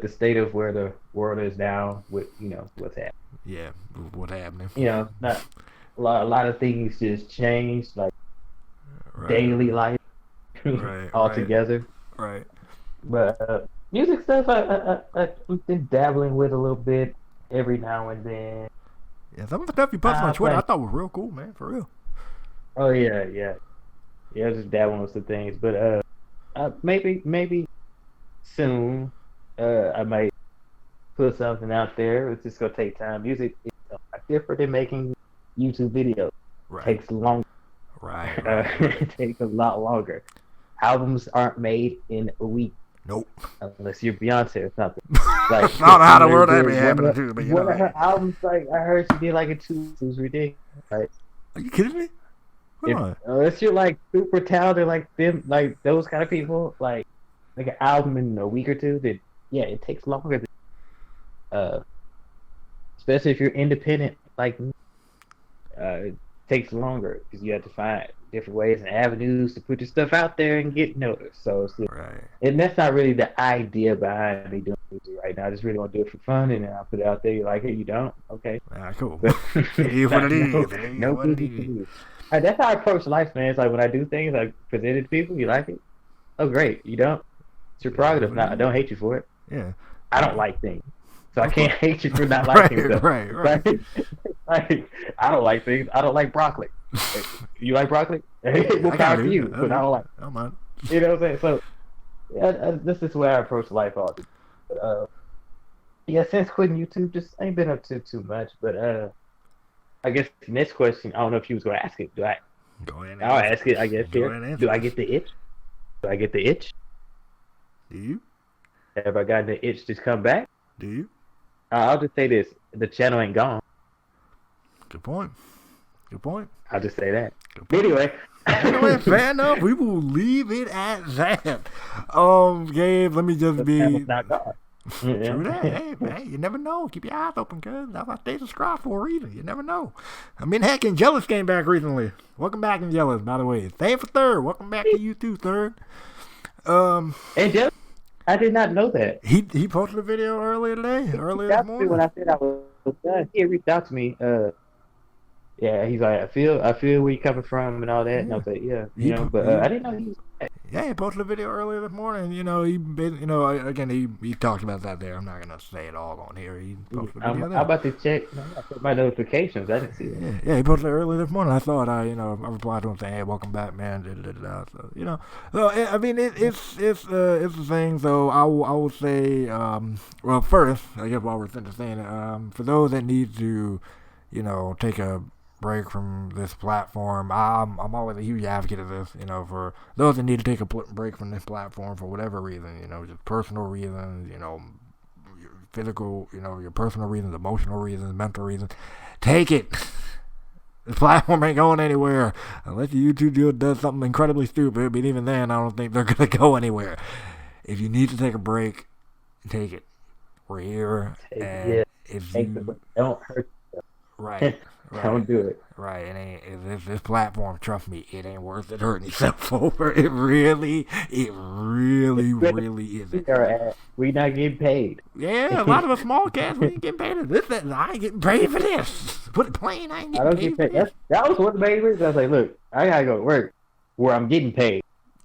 state of where the world is now, with what's happening. Yeah, what's happening. Not a lot of things just changed, like daily life altogether. Right. But music stuff, I've been dabbling with a little bit every now and then. Yeah, some of the stuff you posted on Twitter I thought was real cool, man, for real. Oh yeah, just dabbling with some things, but maybe soon I might put something out there. It's just gonna take time. Music is different than making YouTube videos. Right. It takes long. Right. It takes a lot longer. Albums aren't made in a week. Nope. Unless you're Beyonce or something. Like, I don't know how the world that be happening to, but one of her albums, like, I heard she did like in 2 weeks. It was ridiculous. Like, are you kidding me? Unless you're like super talented, like them, like those kind of people, like an album in a week or two, then yeah, it takes longer. Especially if you're independent, like it takes longer because you have to find different ways and avenues to put your stuff out there and get noticed. So it's right. And that's not really the idea behind me doing music right now. I just really want to do it for fun, and then I'll put it out there. You like it? You don't? Okay. Cool. But it is what it is. No business. That's how I approach life, man. It's like when I do things, I present it to people. You like it? Oh, great. You don't? It's your prerogative. Not. I don't hate you for it. Yeah. I don't like things, so I can't hate you for not liking them. Right. Like, I don't like things. I don't like broccoli. You like broccoli? Well, power to you, but I don't like it. Oh, man. You know what I'm saying? So, yeah, this is where I approach life all the time. But, yeah, since quitting YouTube, just ain't been up to too much. But I guess the next question, I don't know if you was going to ask it. Do I? Go ahead. I'll ask it, I guess. Here. Do I get the itch? Do I get the itch? Do you? Have I gotten the itch to come back? Do you? I'll just say this. The channel ain't gone. Good point. I'll just say that. Anyway, fair enough. We will leave it at that. Gabe, let me just be. Not gone. True that. Hey, you never know. Keep your eyes open, cuz. That's why I stay subscribed for a reason. You never know. I mean, heck, Angelus came back recently. Welcome back, Angelus, by the way. Thank for Third. Welcome back to you too, Third. Angelus? I did not know that. He posted a video earlier today, earlier this morning. When I said I was done, he reached out to me. Yeah, he's like, I feel where you're coming from and all that. And I was like, yeah, I didn't know he was back. Yeah, he posted a video earlier this morning. He talked about that there. I'm not gonna say it all on here. He posted a video there. I'm about to check my notifications. I didn't see it. Yeah, he posted it earlier this morning. I thought I replied to him saying, "Hey, welcome back, man." So I mean, it's a thing. So I will say, well, first, I guess while we're saying it, for those that need to, take a break from this platform, I'm always a huge advocate of this, for those that need to take a break from this platform for whatever reason, just personal reasons, your physical, your personal reasons, emotional reasons, mental reasons. Take it. This platform ain't going anywhere unless the YouTube deal does something incredibly stupid. But even then, I don't think they're gonna go anywhere. If you need to take a break, take it. We're here, and if you don't hurt yourself. Right. Don't do it. Right. If this platform, trust me, it ain't worth it hurting yourself over. It really isn't. We not getting paid. Yeah, a lot of us small cats, we ain't getting paid for this. I ain't getting paid for this. Put it plain, I ain't getting paid for this. That was one of the main reasons. I was like, look, I gotta go to work where I'm getting paid.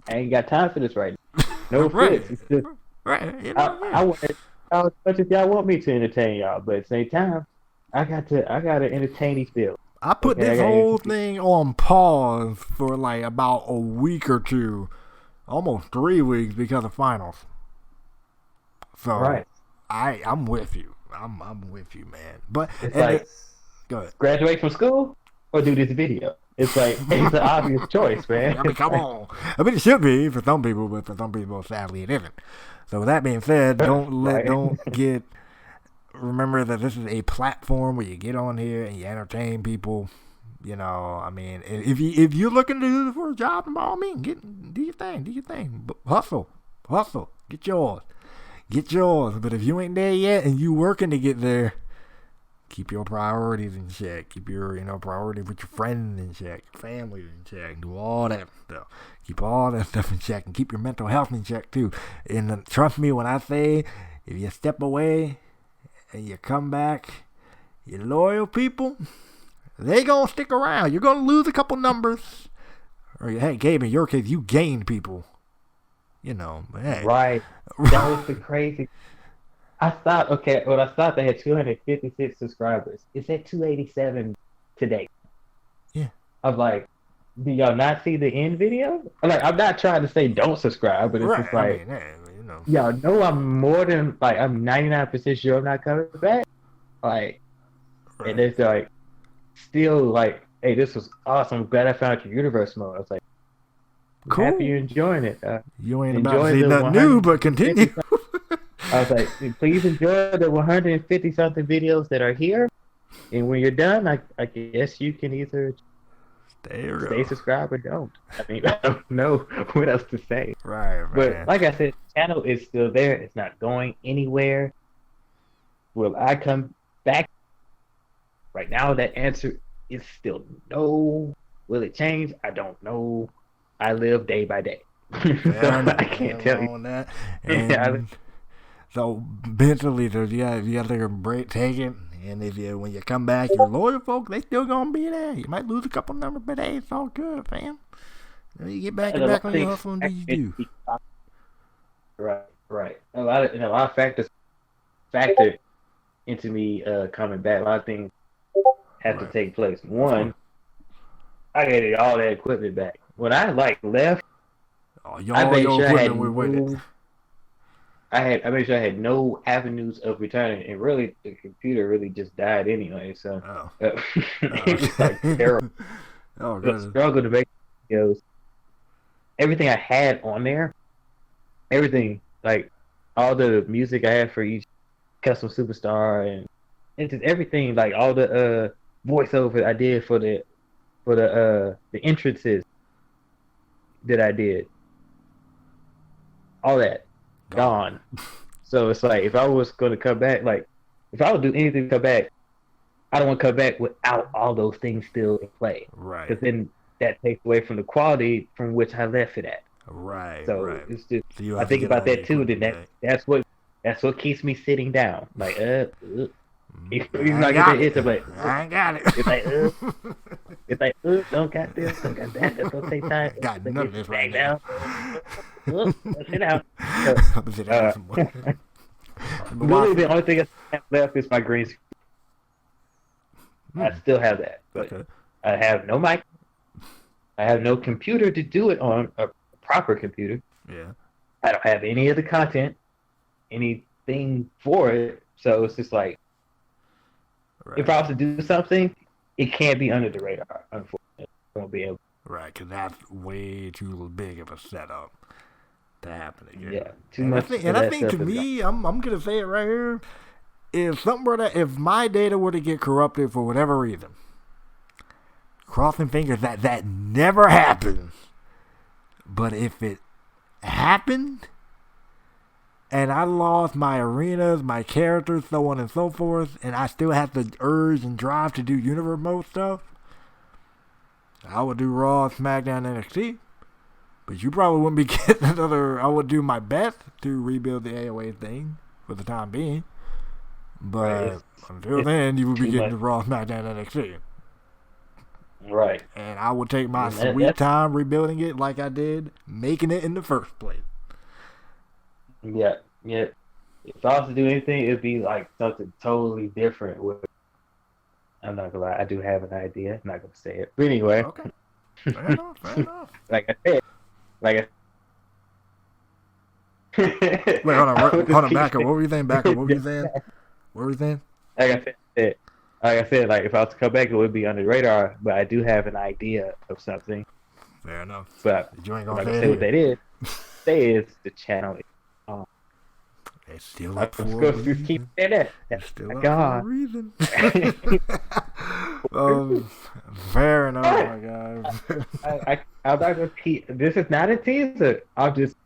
I ain't got time for this right now. No offense. It's just, right. You know, I want as much as y'all want me to entertain y'all, but at the same time, I gotta entertain these bills. I put this whole thing on pause for like about a week or two, almost 3 weeks because of finals. So I'm with you. I'm with you, man. But it's like, go ahead. Graduate from school or do this video. It's like it's an obvious choice, man. I mean, come on. I mean, it should be for some people, but for some people, sadly, it isn't. So with that being said, remember that this is a platform where you get on here and you entertain people. You know, I mean, if you're looking to do this for a job, by all means, do your thing. But hustle, get yours. But if you ain't there yet and you working to get there, keep your priorities in check. Keep your priorities with your friends in check, your family in check. Do all that stuff. Keep all that stuff in check and keep your mental health in check too. And trust me when I say, if you step away and you come back, your loyal people, they gonna stick around. You're gonna lose a couple numbers. Or hey, Gabe, in your case, you gained people. You know, but hey. Right. That was the crazy. I thought they had 256 subscribers. It's at 287 today. Yeah. I'm like, do y'all not see the end video? I'm not trying to say don't subscribe, but it's just like, y'all know I'm more than I'm 99% sure I'm not coming back. And it's like, still hey, this was awesome. I'm glad I found your universe mode. I was like, cool. Happy you're enjoying it. You ain't about to see nothing new, but continue. I was like, please enjoy the 150 something videos that are here, and when you're done, I guess you can either stay subscribed or don't. I mean, I don't know what else to say. Right. But like I said, the channel is still there. It's not going anywhere. Will I come back? Right now, that answer is still no. Will it change? I don't know. I live day by day. So I can't tell you. That. And so mentally, you got to take a break, take it. And when you come back, your loyal folks, they still gonna be there. You might lose a couple numbers, but hey, it's all good, fam. You get back on your hustle and do you do. Right. A lot of factors factor into me coming back. A lot of things have to take place. One, I got all that equipment back. When I left, I made sure I had I made sure I had no avenues of returning, and really the computer really just died anyway. So it was terrible. The struggle to make videos. Everything I had on there, everything all the music I had for each custom superstar and just everything all the voiceover I did for the entrances that I did, all that gone. So it's if I was going to come back, if I would do anything to come back, I don't want to come back without all those things still in play. Right. Because then that takes away from the quality from which I left it at. Right. So right. it's just I think about that too. Then that's what keeps me sitting down. Even I got it. I ain't got it. It's don't got this, don't got that. That's gonna take time. Got none of this right now. Sit down. Really, the only thing I have left is my green screen. I still have that, but I have no mic. I have no computer to do it on, a proper computer. Yeah. I don't have any of the content, anything for it. So it's just if I was to do something, it can't be under the radar, unfortunately. I won't be able. Right, because that's way too big of a setup to happen again. Yeah, too much. I think to me, I'm going to say it right here, if my data were to get corrupted for whatever reason, crossing fingers that never happens. But if it happened, and I lost my arenas, my characters, so on and so forth, and I still have the urge and drive to do universe mode stuff, I would do Raw, SmackDown, NXT. But you probably wouldn't be getting another. I would do my best to rebuild the AOA thing for the time being. But until then, you would be getting the Raw, SmackDown, NXT. Right. And I would take my sweet time rebuilding it like I did making it in the first place. Yeah. If I was to do anything, it'd be like something totally different. I'm not gonna lie, I do have an idea. I'm not gonna say it. But anyway. Okay. Fair enough. Like I said. Wait, hold on, back up. What were you saying? What were you saying? Like I said, like if I was to come back, it would be under the radar. But I do have an idea of something. Fair enough. But you ain't gonna like say what that is. Say is the channel. It's still up for a reason. Keep saying that. It's still up for a reason. Fair enough, my guy. I'm not gonna keep. This is not a teaser. I'll just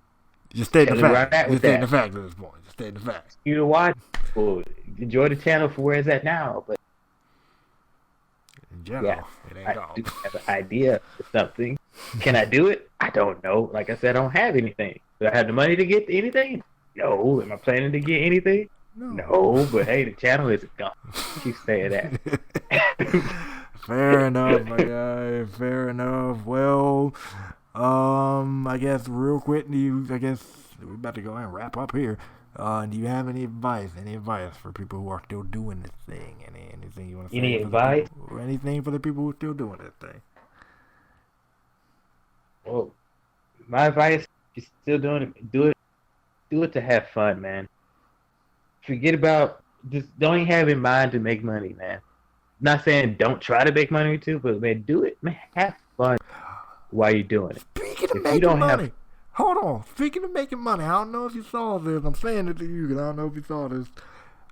state the fact. Just state the fact at this point. Just state the fact. You know what? Well, enjoy the channel for where it's at now, but in general, it ain't I do have an idea of something. Can I do it? I don't know. Like I said, I don't have anything. Do I have the money to get anything? No. Am I planning to get anything? No. But hey, the channel isn't gone. Keep saying that. Fair enough, my guy. Fair enough. Well, I guess real quick, I guess we're about to go ahead and wrap up here. Do you have any advice? For people who are still doing this thing? Anything you want to say? Any advice? Or anything for the people who are still doing this thing? Well, my advice: if you're still doing it, do it to have fun, man. Forget about just don't even have in mind to make money, man. Not saying don't try to make money too, but man, do it, man. Have fun while you're doing it. Speaking of making money, hold on. Speaking of making money, I don't know if you saw this. I'm saying it to you because I don't know if you saw this.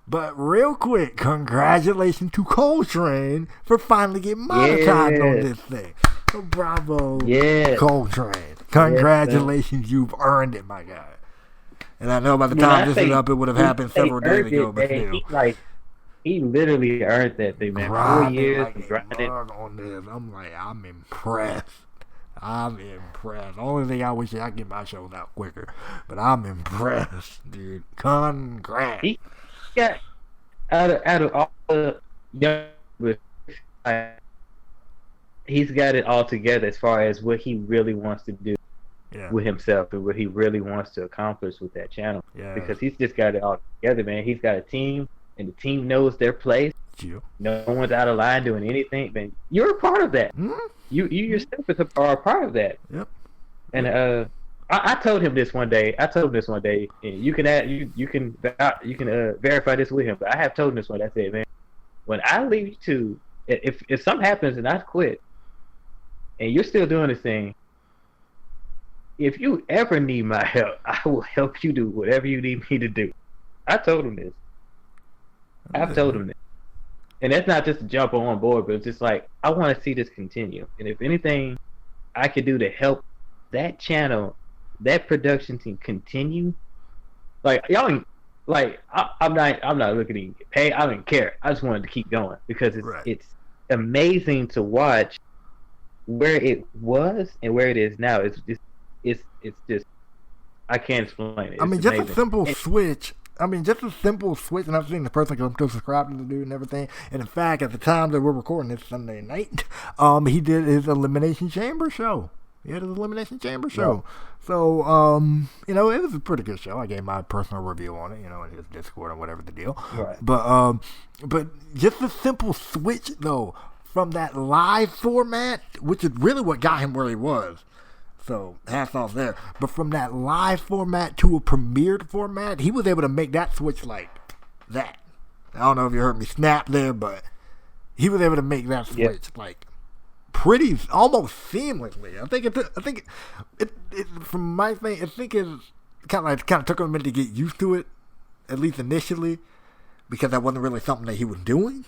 But real quick, congratulations to Coltrane for finally getting monetized on this thing. So bravo, Coltrane. Congratulations, you've earned it, my guy. And I know by the time this is up, it would have happened several days ago, but still. He literally earned that thing, man. 4 years of grinding on this. I'm like, I'm impressed. The only thing I wish I could get my shows out quicker, but I'm impressed, dude. Congrats. He got out of all the young, he's got it all together as far as what he really wants to do. Yeah. With himself and what he really wants to accomplish with that channel. Yeah. Because he's just got it all together, man. He's got a team, and the team knows their place. Yeah. No one's out of line doing anything, man. You're a part of that. Mm-hmm. You yourself are a part of that. Yep. And I told him this one day. And you can verify this with him. But I have told him this one. I said, man, when I leave you to, if something happens and I quit, and you're still doing this thing. If you ever need my help, I will help you do whatever you need me to do. I told him this. I've told him this. And that's not just to jump on board, but it's just like, I want to see this continue. And if anything I could do to help that channel, that production team continue, like, y'all, like, I'm not looking to get paid. I don't care. I just wanted to keep going because it's amazing to watch where it was and where it is now. It's just I can't explain it. It's just amazing. A simple switch. And I've seen the person because I'm still subscribed to the dude and everything. And in fact, at the time that we're recording this Sunday night, he did his Elimination Chamber show. He had his Elimination Chamber show. Yeah. So, it was a pretty good show. I gave my personal review on it, in his Discord or whatever the deal. Right. But just a simple switch though from that live format, which is really what got him where he was. So, hats off there. But from that live format to a premiered format, he was able to make that switch like that. I don't know if you heard me snap there, but he was able to make that switch like pretty, almost seamlessly. I think it from my thing, I think it kind of took him a minute to get used to it, at least initially, because that wasn't really something that he was doing.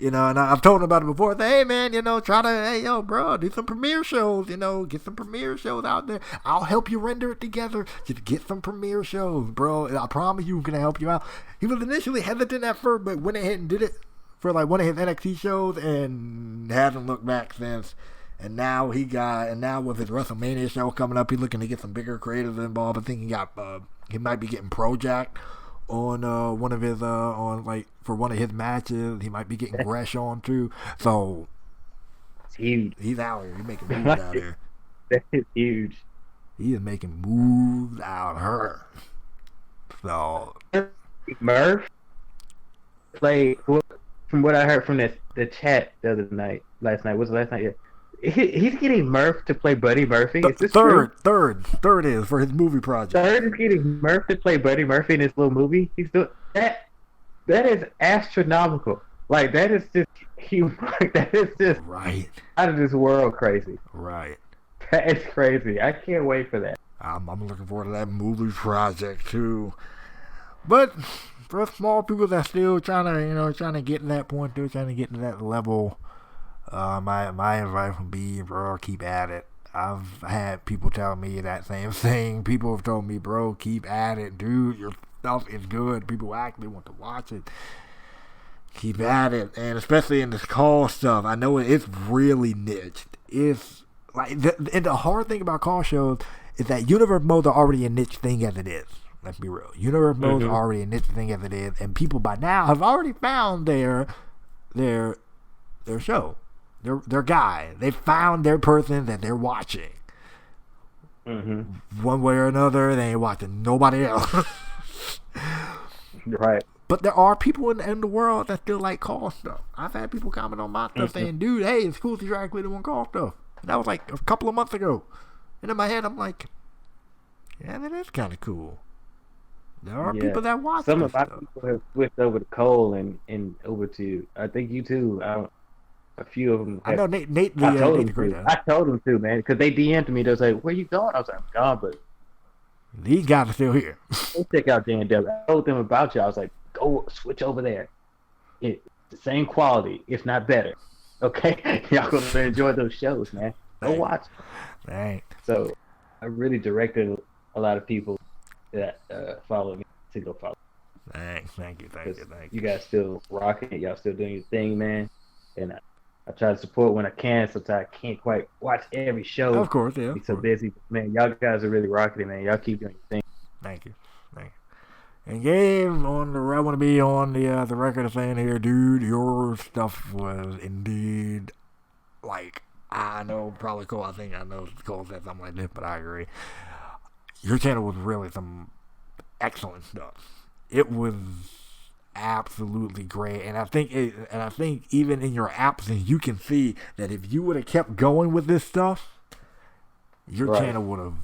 You know, and I've told him about it before. Say, hey, man, hey, yo, bro, do some premiere shows. Get some premiere shows out there. I'll help you render it together. Just get some premiere shows, bro. I promise you, I'm going to help you out. He was initially hesitant at first, but went ahead and did it for like one of his NXT shows and hasn't looked back since. And now with his WrestleMania show coming up, he's looking to get some bigger creators involved. I think he might be getting Project on one of his for one of his matches. He might be getting Gresh on too. So it's huge. He's out here. He's making moves out here. That is huge. He is making moves out here. So Murph played, from what I heard from the chat last night. Was it last night? Yeah. He's getting Murph to play Buddy Murphy. Is this true? Third is for his movie project. Third is getting Murph to play Buddy Murphy in his little movie. He's doing that. That is astronomical. Like, that is just huge. That is just right out of this world crazy. Right. That is crazy. I can't wait for that. I'm looking forward to that movie project too. But for small people that still trying to get to that point, they're trying to get to that level. My advice would be, bro, keep at it. I've had people tell me that same thing. People have told me, bro, keep at it, dude. Your stuff is good. People actually want to watch it. Keep at it, and especially in this call stuff, I know it's really niched. It's like and the hard thing about call shows is that universe modes are already a niche thing as it is. Let's be real. Universe modes are already a niche thing as it is, and people by now have already found their show. Their guy. They found their person that they're watching. One way or another, they ain't watching nobody else. Right. But there are people in the world that still like call stuff. I've had people comment on my stuff saying, dude, hey, it's cool that you actually don't call stuff. And that was like a couple of months ago. And in my head, I'm like, yeah, that is kind of cool. There are people that watch some of my people have switched over to Cole and over to, I think you too. A few of them. I know Nate. I told them to, man, because they DM'd me. They was like, "Where you going?" I was like, "I'm gone," but these guys are still here. Go check out JNW. I told them about you. I was like, "Go switch over there. It's the same quality, if not better." Okay, y'all gonna enjoy those shows, man. Go watch them. Right. So I really directed a lot of people that follow me to go follow. Thank you. You guys still rocking it. Y'all still doing your thing, man. And I try to support when I can. Sometimes I can't quite watch every show. Of course, yeah. Be so busy. Man, y'all guys are really rocking it, man. Y'all keep doing your thing. Thank you. And Gabe, I want to be on the record of saying here, dude, your stuff was indeed, like, I know, probably cool. I think I know Cole said something like this, but I agree. Your channel was really some excellent stuff. It was absolutely great, and I think even in your absence, you can see that if you would have kept going with this stuff, your channel would have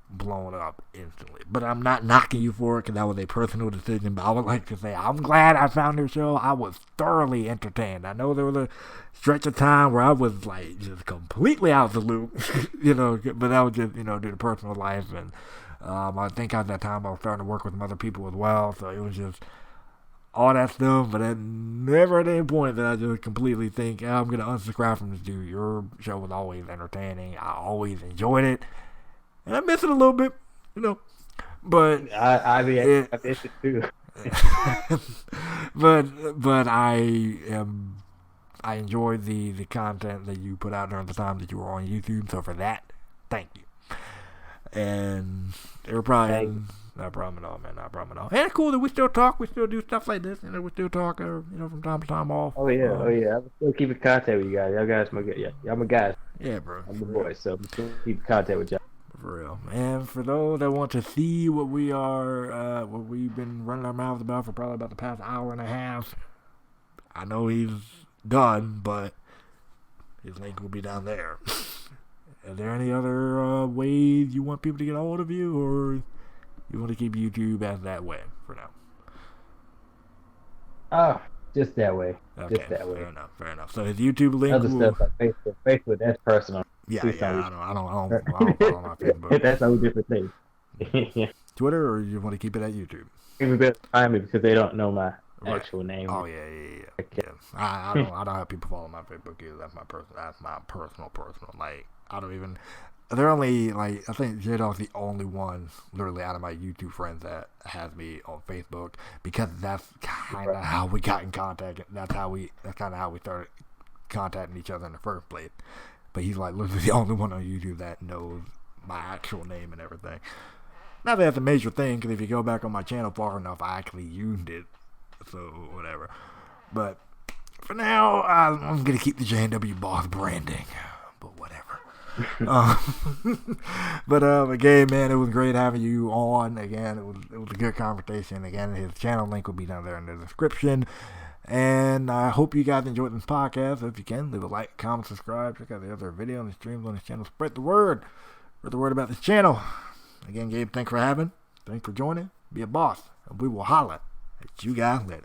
blown up instantly. But I'm not knocking you for it because that was a personal decision. But I would like to say I'm glad I found your show. I was thoroughly entertained. I know there was a stretch of time where I was like just completely out of the loop, but that was just due to personal life, and I think at that time I was starting to work with some other people as well, so it was just all that stuff, but at never at any point that I just completely think, I'm going to unsubscribe from this dude. Your show was always entertaining. I always enjoyed it. And I miss it a little bit, But I miss it too. but I enjoyed the content that you put out during the time that you were on YouTube. So for that, thank you. And they were probably not problem at all, man. Not problem at all. And it's cool that we still talk. We still do stuff like this. We still talk, from time to time off. Oh yeah. I'm still keeping contact with you guys. Y'all guys, y'all my guys. Yeah, bro. I'm the boy, so I'm still keeping contact with y'all. For real. And for those that want to see what we've been running our mouths about for probably about the past hour and a half, I know he's done, but his link will be down there. Are there any other ways you want people to get a hold of you, or you want to keep YouTube as that way for now? Just that way. Okay, just that way. Fair enough. So his YouTube link. Other stuff like Facebook, that's personal. Yeah, I don't follow my Facebook. That's a whole different thing. Twitter, or you want to keep it at YouTube? Even better behind me because they don't know actual name. Oh yeah. I don't have people follow my Facebook either. That's my personal. Like I don't even. They're only like I think J-Dog's the only one literally out of my YouTube friends that has me on Facebook because that's kind of how we got in contact. That's kind of how we started contacting each other in the first place. But he's like literally the only one on YouTube that knows my actual name and everything. Not that that's a major thing because if you go back on my channel far enough, I actually used it. So whatever. But for now, I'm gonna keep the JNW boss branding. But whatever. But again, man, it was great having you on. Again, it was a good conversation. Again, his channel link will be down there in the description. And I hope you guys enjoyed this podcast. If you can, leave a like, comment, subscribe. Check out the other video and the streams on this channel. Spread the word. Spread the word about this channel. Again, Gabe, thanks for joining. Be a boss. And we will holler at you guys later.